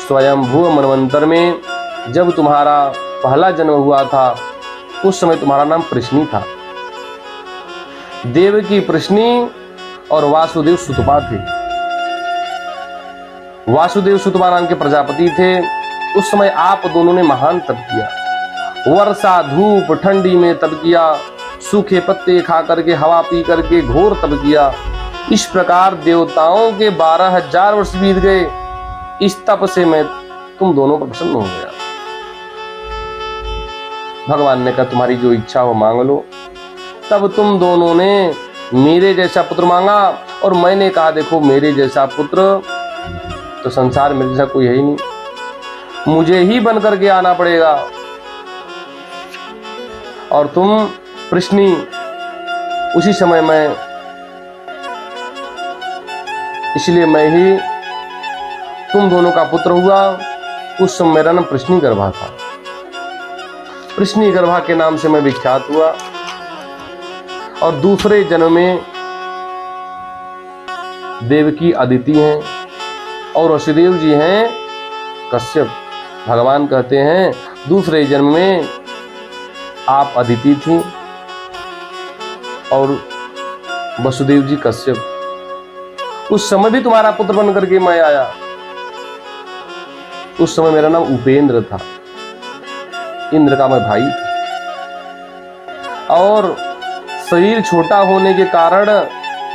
स्वयंभू मनवंतर में जब तुम्हारा पहला जन्म हुआ था उस समय तुम्हारा नाम प्रश्नी था। देवकी प्रश्नी और वासुदेव सुतपा थे। वासुदेव सुतपा नाम के प्रजापति थे। उस समय आप दोनों ने महान तप किया। वर्षा धूप ठंडी में तप किया, सूखे पत्ते खा करके हवा पी करके घोर तप किया। इस प्रकार देवताओं के 12,000 वर्ष बीत गए। इस तप से मैं तुम दोनों पर प्रसन्न हो गया। भगवान ने कहा तुम्हारी जो इच्छा हो मांग लो। तब तुम दोनों ने मेरे जैसा पुत्र मांगा और मैंने कहा देखो मेरे जैसा पुत्र तो संसार में जैसा कोई है ही नहीं, मुझे ही बन करके आना पड़ेगा। और तुम प्रश्नी, उसी समय मैं, इसलिए मैं ही तुम दोनों का पुत्र हुआ। उस समय मेरा नाम प्रश्नी गर्भा था। प्रश्नी गर्भा के नाम से मैं विख्यात हुआ। और दूसरे जन्म में देवकी अदिति हैं और वसुदेव जी हैं कश्यप। भगवान कहते हैं दूसरे जन्म में आप अदिति थी और वसुदेव जी कश्यप। उस समय भी तुम्हारा पुत्र बन करके मैं आया। उस समय मेरा नाम उपेंद्र था, इंद्र का मैं भाई था। और शरीर छोटा होने के कारण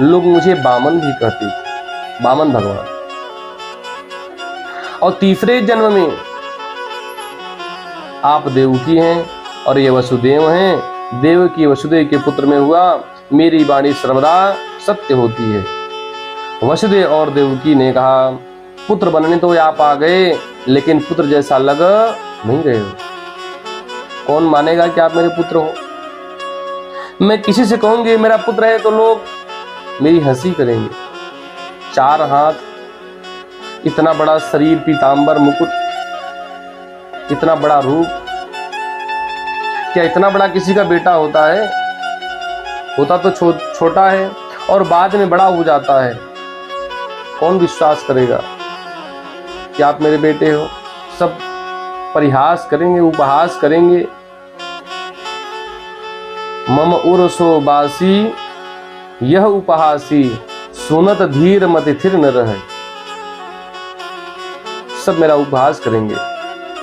लोग मुझे वामन भी कहते थे, वामन भगवान। और तीसरे जन्म में आप देवकी हैं और ये वसुदेव हैं। देवकी वसुदेव के पुत्र में हुआ। मेरी वाणी सर्वदा सत्य होती है। वसुदेव और देवकी ने कहा पुत्र बनने तो आप आ गए, लेकिन पुत्र जैसा लग नहीं रहे हो। कौन मानेगा कि आप मेरे पुत्र हो? मैं किसी से कहूंगी मेरा पुत्र है तो लोग मेरी हंसी करेंगे। 4 हाथ, इतना बड़ा शरीर, पीतांबर मुकुट, इतना बड़ा रूप, क्या इतना बड़ा किसी का बेटा होता है? होता तो छोटा है और बाद में बड़ा हो जाता है। कौन विश्वास करेगा कि आप मेरे बेटे हो? सब परिहास करेंगे, उपहास करेंगे। मम उरसो बासी यह उपहासी, सुनत धीर मति थिर न रहे। सब मेरा उपहास करेंगे।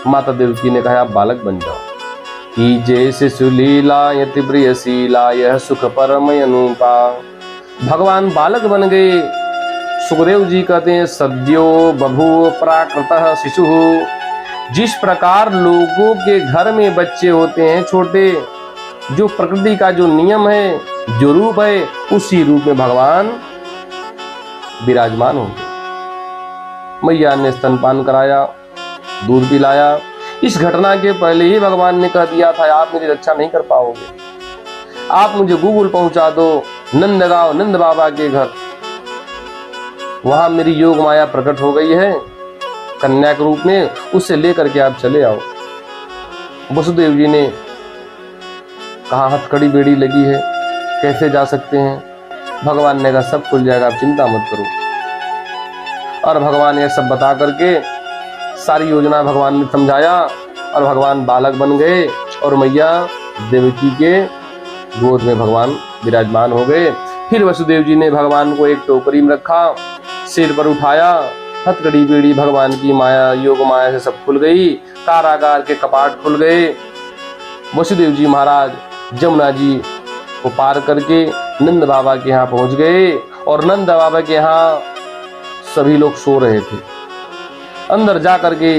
माता देवकी ने कहा आप बालक बन जाओ। कि जैसे सुलीला यति प्रियशीला यह सुख परम अनुपा। भगवान बालक बन गए। सुखदेव जी कहते हैं सद्यो बभूव प्राकृतः शिशु। जिस प्रकार लोगों के घर में बच्चे होते हैं छोटे, जो प्रकृति का जो नियम है, जो रूप है, उसी रूप में भगवान विराजमान होंगे। मैया ने स्तनपान कराया, दूध पिलाया। इस घटना के पहले ही भगवान ने कह दिया था आप मेरी रक्षा नहीं कर पाओगे, आप मुझे गूगल पहुंचा दो नंदगांव नंद बाबा के घर। वहां मेरी योग माया प्रकट हो गई है कन्या के रूप में, उसे लेकर के आप चले आओ। वसुदेव जी ने कहा हथकड़ी बेड़ी लगी है, कैसे जा सकते हैं? भगवान ने कहा सब खुल जाएगा, आप चिंता मत करो। और भगवान ये सब बता करके सारी योजना भगवान ने समझाया और भगवान बालक बन गए और मैया देवकी के गोद में भगवान विराजमान हो गए। फिर वसुदेव जी ने भगवान को एक टोकरी में रखा, सिर पर उठाया, हथकड़ी बेड़ी भगवान की माया योग माया से सब खुल गई। कारागार के कपाट खुल गए। वसुदेव जी महाराज जमुना जी को पार करके नंद बाबा के यहाँ पहुंच गए और नंद बाबा के यहाँ सभी लोग सो रहे थे। अंदर जा करके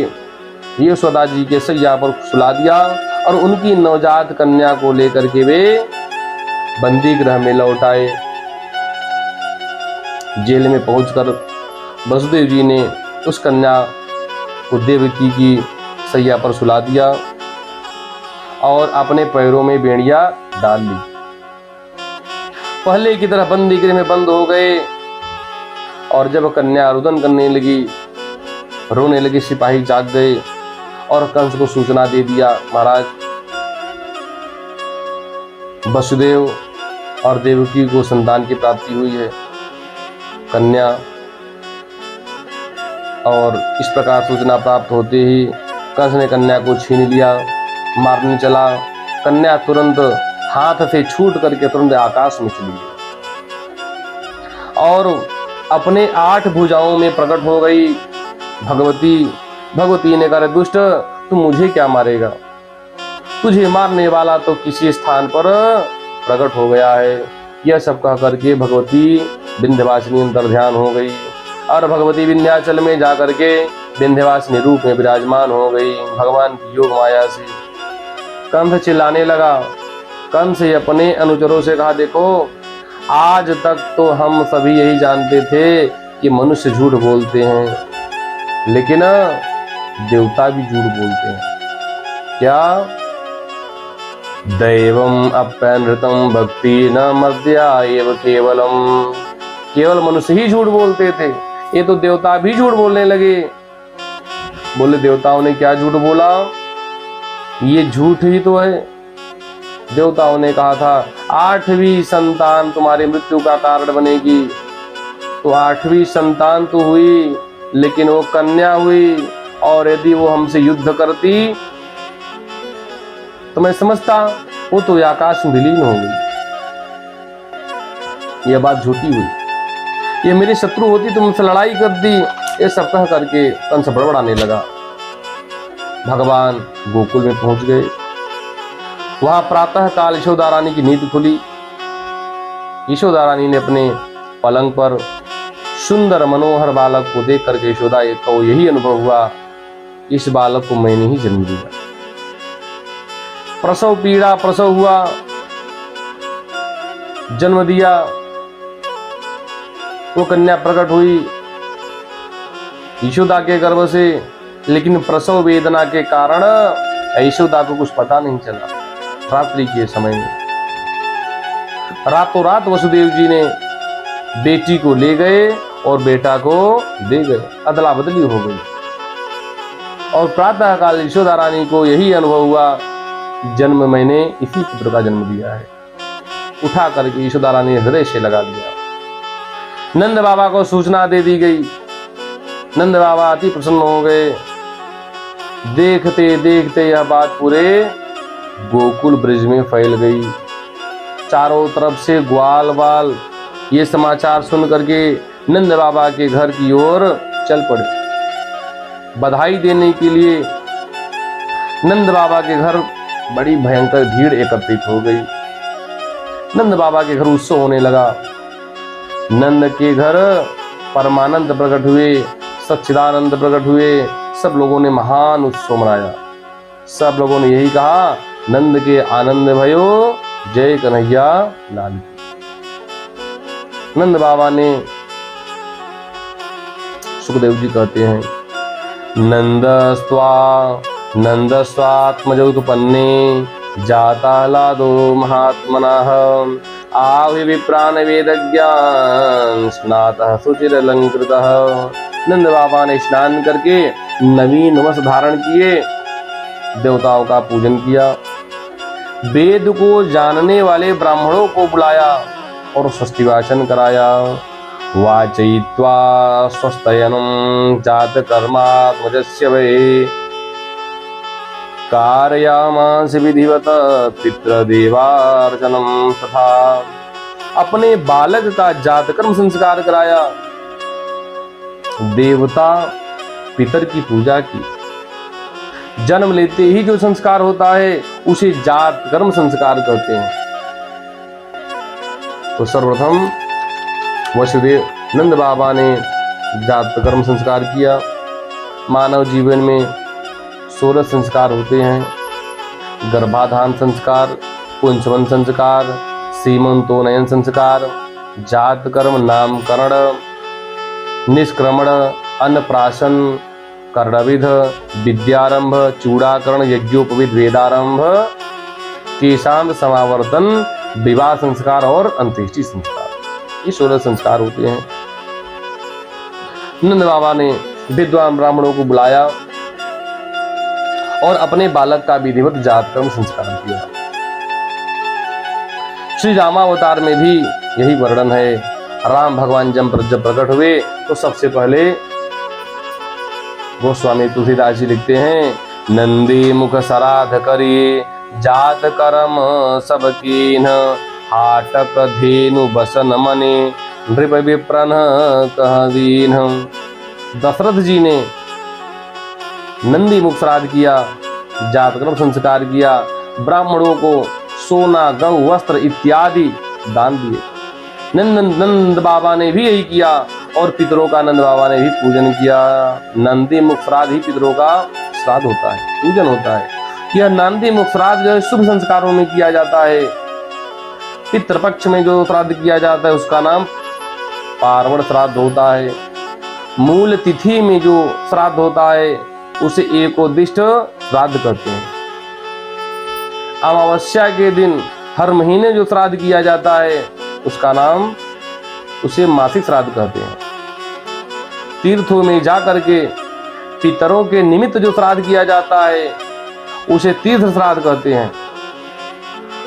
यशोदा जी के सैया पर सुला दिया और उनकी नवजात कन्या को लेकर के वे बंदी गृह में लौट आए। जेल में पहुंचकर वसुदेव जी ने उस कन्या को देवकी की सैया पर सुला दिया और अपने पैरों में बेड़ियां डाल ली। पहले की तरह बंदी गृह में बंद हो गए और जब कन्या रुदन करने लगी, रोने लगी, सिपाही जाग गए और कंस को सूचना दे दिया, महाराज वसुदेव और देवकी को संतान की प्राप्ति हुई है। कन्या और इस प्रकार सूचना प्राप्त होते ही कंस ने कन्या को छीन लिया, मारने चला। कन्या तुरंत हाथ से छूट करके तुरंत आकाश में चली गई और अपने 8 भुजाओं में प्रकट हो गई। भगवती ने कहा, दुष्ट तू मुझे क्या मारेगा, तुझे मारने वाला तो किसी स्थान पर प्रकट हो गया है। यह सब कह करके भगवती विंध्यवासिनी अंतर ध्यान हो गई और भगवती विंध्याचल में जाकर के विंध्यवासिनी रूप में विराजमान हो गई भगवान की योग माया से। कंस चिल्लाने लगा। कंस अपने अनुचरों से कहा, देखो आज तक तो हम सभी यही जानते थे कि मनुष्य झूठ बोलते हैं, लेकिन देवता भी झूठ बोलते हैं। क्या? दैवम अप्यनृतम भक्ति न मर्त्या एव केवलम। केवल मनुष्य ही झूठ बोलते थे, ये तो देवता भी झूठ बोलने लगे। बोले देवताओं ने क्या झूठ बोला? ये झूठ ही तो है। देवताओं ने कहा था 8वीं संतान तुम्हारी मृत्यु का कारण बनेगी, तो 8वीं संतान तो हुई लेकिन वो कन्या हुई, और यदि वो हमसे युद्ध करती तो मैं समझता वो तो आकाश में विलीन हो गई। यह बात झूठी हुई, ये मेरी शत्रु होती तो मुझसे लड़ाई कर दी। ये सब कह करके कंस बड़बड़ाने लगा। भगवान गोकुल में पहुंच गए। वहां प्रातः काल यशोदा रानी की नींद खुली। यशोदा रानी ने अपने पलंग पर सुंदर मनोहर बालक को देख करके यशोदा को यही अनुभव हुआ, इस बालक को मैंने ही जन्म दिया। प्रसव पीड़ा, प्रसव हुआ, जन्म दिया, वो कन्या प्रकट हुई यशोदा के गर्भ से, लेकिन प्रसव वेदना के कारण यशोदा को कुछ पता नहीं चला। रात्रि के समय में रातों रात वसुदेव जी ने बेटी को ले गए और बेटा को दे गए, अदला बदली हो गई। और प्रातः काल यशोदा रानी को यही अनुभव हुआ, जन्म मैंने इसी पुत्र का जन्म दिया है। उठा करके यशोदा रानी ने हृदय से लगा लिया। नंद बाबा को सूचना दे दी गई। नंद बाबा अति प्रसन्न हो गए। देखते देखते यह बात पूरे गोकुल ब्रिज में फैल गई। चारों तरफ से ग्वाल बाल ये समाचार सुन करके नंद बाबा के घर की ओर चल पड़े। बधाई देने के लिए नंद बाबा के घर बड़ी भयंकर भीड़ एकत्रित हो गई। नंद बाबा के घर उत्सव होने लगा। नंद के घर परमानंद प्रकट हुए, सच्चिदानंद प्रकट हुए। सब लोगों ने महान उत्सव मनाया। सब लोगों ने यही कहा, नंद के आनंद भयो, जय कन्हैया लाल की। नंद बाबा ने, सुखदेव जी कहते हैं, नंदस्वात्मजौतुपन्ने जातालादो महात्मनः आवि विप्रान वेदज्ञान स्नातः सुचिरलंकृतः। नंद बाबा ने स्नान करके नवीन वस्त्र धारण किए, देवताओं का पूजन किया, वेद को जानने वाले ब्राह्मणों को बुलाया और षष्ठीवाचन कराया। वाचयित्वा स्वस्तयनं जात कर्मात्मजस्य वै कारयामास विधिवत पितृदेवार्चनम तथा। अपने बालक का जातकर्म संस्कार कराया, देवता पितर की पूजा की, जन्म लेते ही जो संस्कार होता है उसे जात कर्म संस्कार कहते हैं। तो सर्वप्रथम वसुदेव नंद बाबा ने जात कर्म संस्कार किया। मानव जीवन में 16 संस्कार होते हैं। गर्भाधान संस्कार, पुंसवन संस्कार, सीमंतोनयन संस्कार, जात कर्म, नामकरण, निष्क्रमण, अन्नप्राशन, कर्णविध, विद्यारंभ, चूड़ाकरण, यज्ञोपविध, वेदारंभ, केशांत समावर्तन, विवाह संस्कार और अंत्येष्टि संस्कार। ये 16 संस्कार होते हैं। नंद बाबा ने विद्वान ब्राह्मणों को बुलाया और अपने बालक का विधिवत जात कर्म संस्कार किया। श्री रामावतार में भी यही वर्णन है। राम भगवान जब प्रकट हुए तो सबसे पहले गोस्वामी तुलसीदास जी लिखते हैं, नंदी मुख सराध करिए जात कर्म सब कीन, हाटक धेनु बसन मने नृप विप्रन कहदीन। दशरथ जी ने नंदी मुख श्राद्ध किया, जात कर्म संस्कार किया, ब्राह्मणों को सोना, गौ, वस्त्र इत्यादि दान दिए। नंद बाबा ने भी यही किया और पितरों का नंद बाबा ने भी पूजन किया। नंदी मुख श्राद्ध ही पितरों का श्राद्ध होता है, पूजन होता है। यह नंदी मुख श्राद्ध जो शुभ संस्कारों में किया जाता है। पितृपक्ष में जो श्राद्ध किया जाता है उसका नाम पार्वण श्राद्ध होता है। मूल तिथि में जो श्राद्ध होता है उसे एकोदिष्ट श्राद्ध कहते हैं। अमावस्या के दिन हर महीने जो श्राद्ध किया जाता है उसका नाम, उसे मासिक श्राद्ध कहते हैं। तीर्थों में जाकर के पितरों के निमित्त जो श्राद्ध किया जाता है उसे तीर्थ श्राद्ध कहते हैं।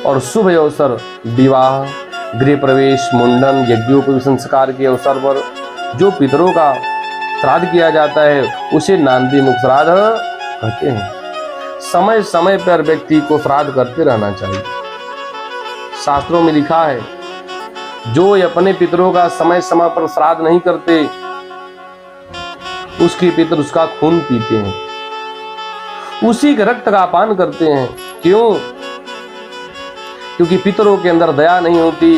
और शुभ अवसर, विवाह, गृह प्रवेश, मुंडन, यज्ञोपवीत संस्कार के अवसर पर जो पितरों का श्राद्ध किया जाता है उसे नांदी मुख श्राद्ध कहते हैं। समय समय पर व्यक्ति को श्राद्ध करते रहना चाहिए। शास्त्रों में लिखा है, जो अपने पितरों का समय समय पर श्राद्ध नहीं करते उसके पितर उसका खून पीते हैं, उसी के रक्त का पान करते हैं। क्यों? क्योंकि पितरों के अंदर दया नहीं होती,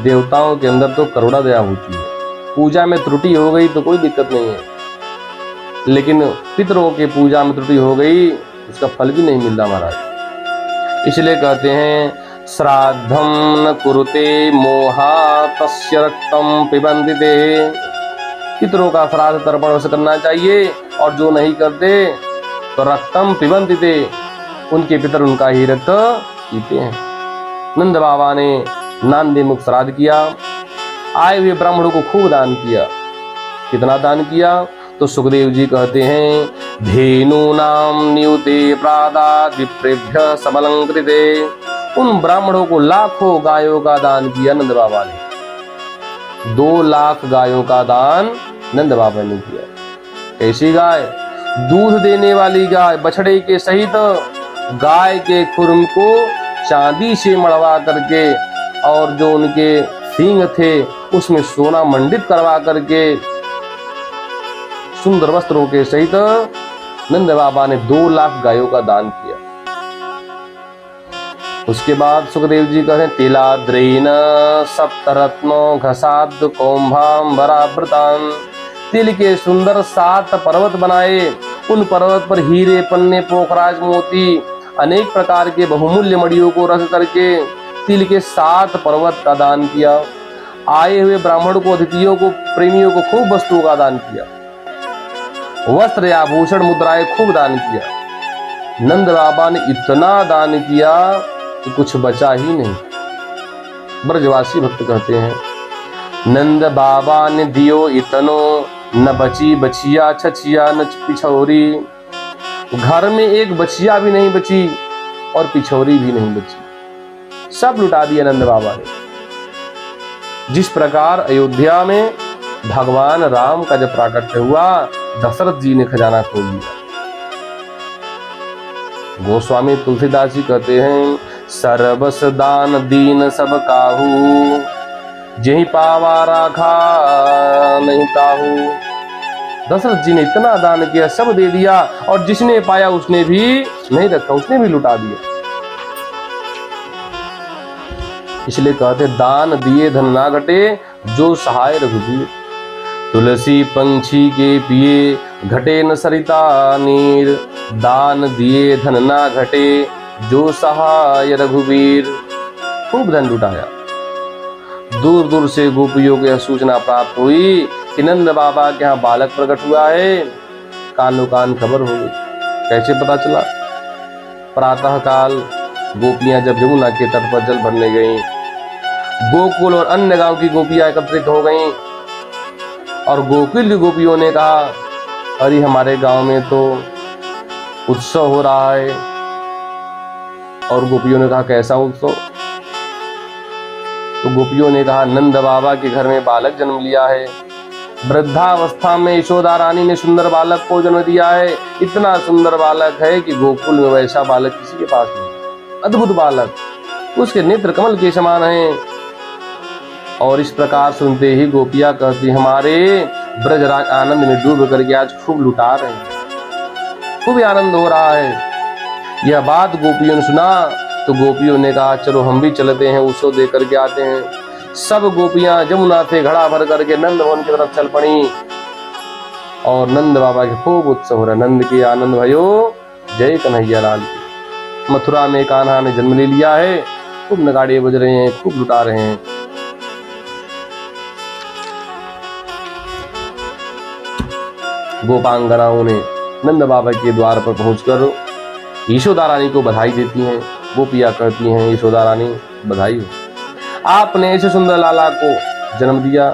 देवताओं के अंदर तो करुणा दया होती है। पूजा में त्रुटि हो गई तो कोई दिक्कत नहीं है, लेकिन पितरों के पूजा में त्रुटि हो गई उसका फल भी नहीं मिलता महाराज। इसलिए कहते हैं, श्राद्धम न कुरुते मोहा तस्य रक्तम पिबन्ति ते। पितरों का श्राद्ध तर्पण अवश्य करना चाहिए और जो नहीं करते तो रक्तम पिबन्ति ते, उनके पितर उनका ही रक्त पीते हैं। नंद बाबा ने नांदी मुख श्राद्ध किया, आए हुए ब्राह्मणों को खूब दान किया। कितना दान किया? तो सुखदेव जी कहते हैं, धेनूनाम नियुते प्रादाद विप्रेभ्य सबलंकृते। उन ब्राह्मणों को लाखों गायों का दान किया नंद बाबा ने। 2 लाख गायों का दान नंद बाबा ने किया। कैसी गाय? दूध देने वाली गाय, बछड़े के सहित गाय के खुरम को चांदी से मढ़वा करके और जो उनके सींग थे उसमें सोना मंडित करवा करके सुंदर वस्त्रों के सहित नंद बाबा ने 2 लाख गायों का दान किया। उसके बाद सुखदेव जी कहते हैं, तिलाद्रेन सप्तरत्नो घसाद कौम्भांबरावृतान। तिल के सुंदर 7 पर्वत बनाए, उन पर्वत पर हीरे, पन्ने, पोखराज, मोती, अनेक प्रकार के बहुमूल्य मणियों को रख करके तिल के 7 पर्वत का दान किया। आए हुए ब्राह्मण को, अतिथियों को, प्रेमियों को खूब वस्तुओं का दान किया। वस्त्र, आभूषण, मुद्राएं खूब दान किया। नंद बाबा ने इतना दान किया कि कुछ बचा ही नहीं। ब्रजवासी भक्त कहते हैं, नंद बाबा ने दियो इतनो, न बची बचिया छचिया न पिछौरी। घर में एक बचिया भी नहीं बची और पिछौरी भी नहीं बची, सब लुटा दिया नंद बाबा ने। जिस प्रकार अयोध्या में भगवान राम का जब प्राकट्य हुआ, दशरथ जी ने खजाना खोल दिया। गोस्वामी तुलसीदास जी कहते हैं, सर्वस दान दीन सब काहू, जेहि पावा राखा नहीं ताहू। दशरथ जी ने इतना दान किया, सब दे दिया, और जिसने पाया उसने भी नहीं रखा, उसने भी लुटा दिया। इसलिए कहते दान दिए धन ना घटे, जो सहाय रघुवीर। तुलसी पंछी के पिए, घटे न सरिता नीर। दान दिए धन ना घटे, जो सहाय रघुवीर। खूब धन लुटाया। दूर दूर से गोपियों को यह सूचना प्राप्त हुई कि नंद बाबा के यहाँ बालक प्रकट हुआ है। कानो कान खबर हो गई। कैसे पता चला? प्रातः काल गोपियां जब यमुना के तट पर जल भरने गईं, गोकुल और अन्य गांव की गोपियां एकत्रित हो गईं, और गोकुल की गोपियों ने कहा, अरे हमारे गांव में तो उत्सव हो रहा है। और गोपियों ने कहा, कैसा उत्सव? तो गोपियों ने कहा, नंद बाबा के घर में बालक जन्म लिया है। वृद्धावस्था में यशोदा रानी ने सुंदर बालक को जन्म दिया है। इतना सुंदर बालक है कि गोकुल में वैसा बालक किसी के पास नहीं। अद्भुत बालक, उसके नेत्र कमल के समान हैं। और इस प्रकार सुनते ही गोपियां कहती, हमारे ब्रजराज आनंद में डूब करके आज खूब लुटा रहे हैं, खूब आनंद हो रहा है। यह बात गोपियों ने सुना तो गोपियों ने कहा, चलो हम भी चलते हैं, उत्सव दे करके आते हैं। सब गोपियां जमुना से घड़ा भर करके नंद भवन की तरफ चल पड़ी, और नंद बाबा के खूब उत्सव हो रहा। नंद के आनंद भयो, जय कन्हैया लाल की। मथुरा में कान्हा ने जन्म ले लिया है, खूब नगाड़े बज रहे हैं, खूब लुटा रहे हैं। गोपांगनाओं ने नंद बाबा के द्वार पर पहुंचकर यशोदा रानी को बधाई देती हैं। गोपियां कहती हैं, यशोदा रानी बधाई हो, आपने ऐसे सुंदर लाला को जन्म दिया।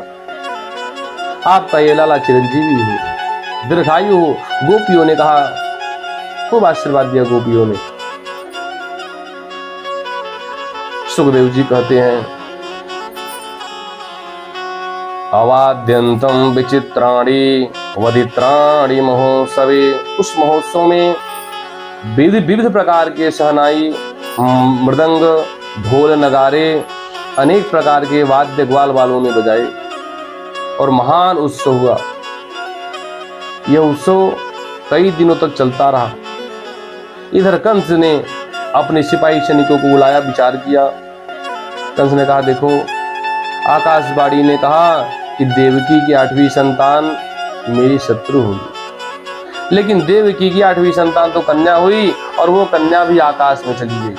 आपका ये लाला चिरंजीवी हो, दीर्घायु हो। गोपियों ने कहा, खूब आशीर्वाद दिया गोपियों ने। सुखदेव जी कहते हैं, अवाद्यंतम विचित्राणि वदित्राणि महोत्सवे। उस महोत्सव में विविध प्रकार के शहनाई, मृदंग, ढोल, नगारे, अनेक प्रकार के वाद्य ग्वाल वालों ने बजाए, और महान उत्सव हुआ। यह उत्सव कई दिनों तक चलता रहा। इधर कंस ने अपने सिपाही सैनिकों को बुलाया, विचार किया। कंस ने कहा, देखो, आकाशवाणी ने कहा कि देवकी की 8वीं संतान मेरी शत्रु होगी, लेकिन देवकी की 8वीं संतान तो कन्या हुई, और वो कन्या भी आकाश में चली गई।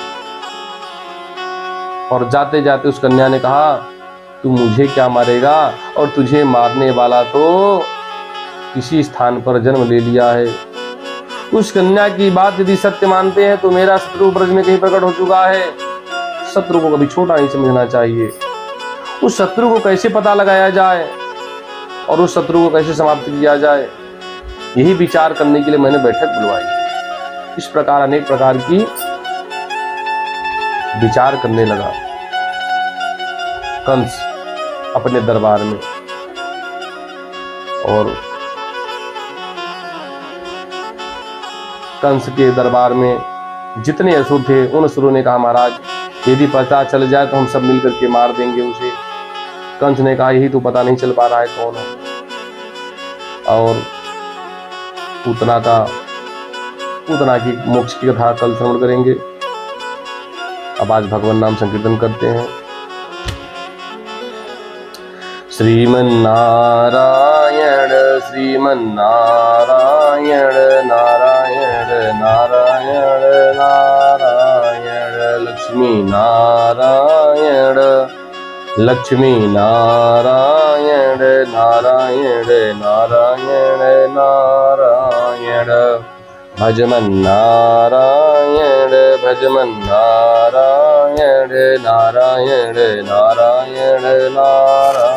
और जाते जाते उस कन्या ने कहा, तू मुझे क्या मारेगा, और तुझे मारने वाला तो किसी स्थान पर जन्म ले लिया है। उस कन्या की बात यदि सत्य मानते हैं तो मेरा शत्रु ब्रज में कहीं प्रकट हो चुका है। शत्रु को कभी छोटा नहीं समझना चाहिए। उस शत्रु को कैसे पता लगाया जाए और उस शत्रु को कैसे समाप्त किया जाए, यही विचार करने के लिए मैंने बैठक बुलवाई। इस प्रकार अनेक प्रकार की विचार करने लगा कंस अपने दरबार में। और कंस के दरबार में जितने असुर थे, उन असुरों ने कहा, महाराज यदि पता चल जाए तो हम सब मिलकर के मार देंगे उसे। कंस ने कहा, यही तो पता नहीं चल पा रहा है कौन है। और पूतना की मोक्ष की कथा कल श्रवण करेंगे। अब आज भगवान नाम संकीर्तन करते हैं। श्रीमन नारायण श्रीमन नारायण नारायण नारायण नारायण लक्ष्मी नारायण लक्ष्मी नारायण नारायण नारायण नारायण भजमन नारायण भजमन नारायण नारायण नारायण नारायण।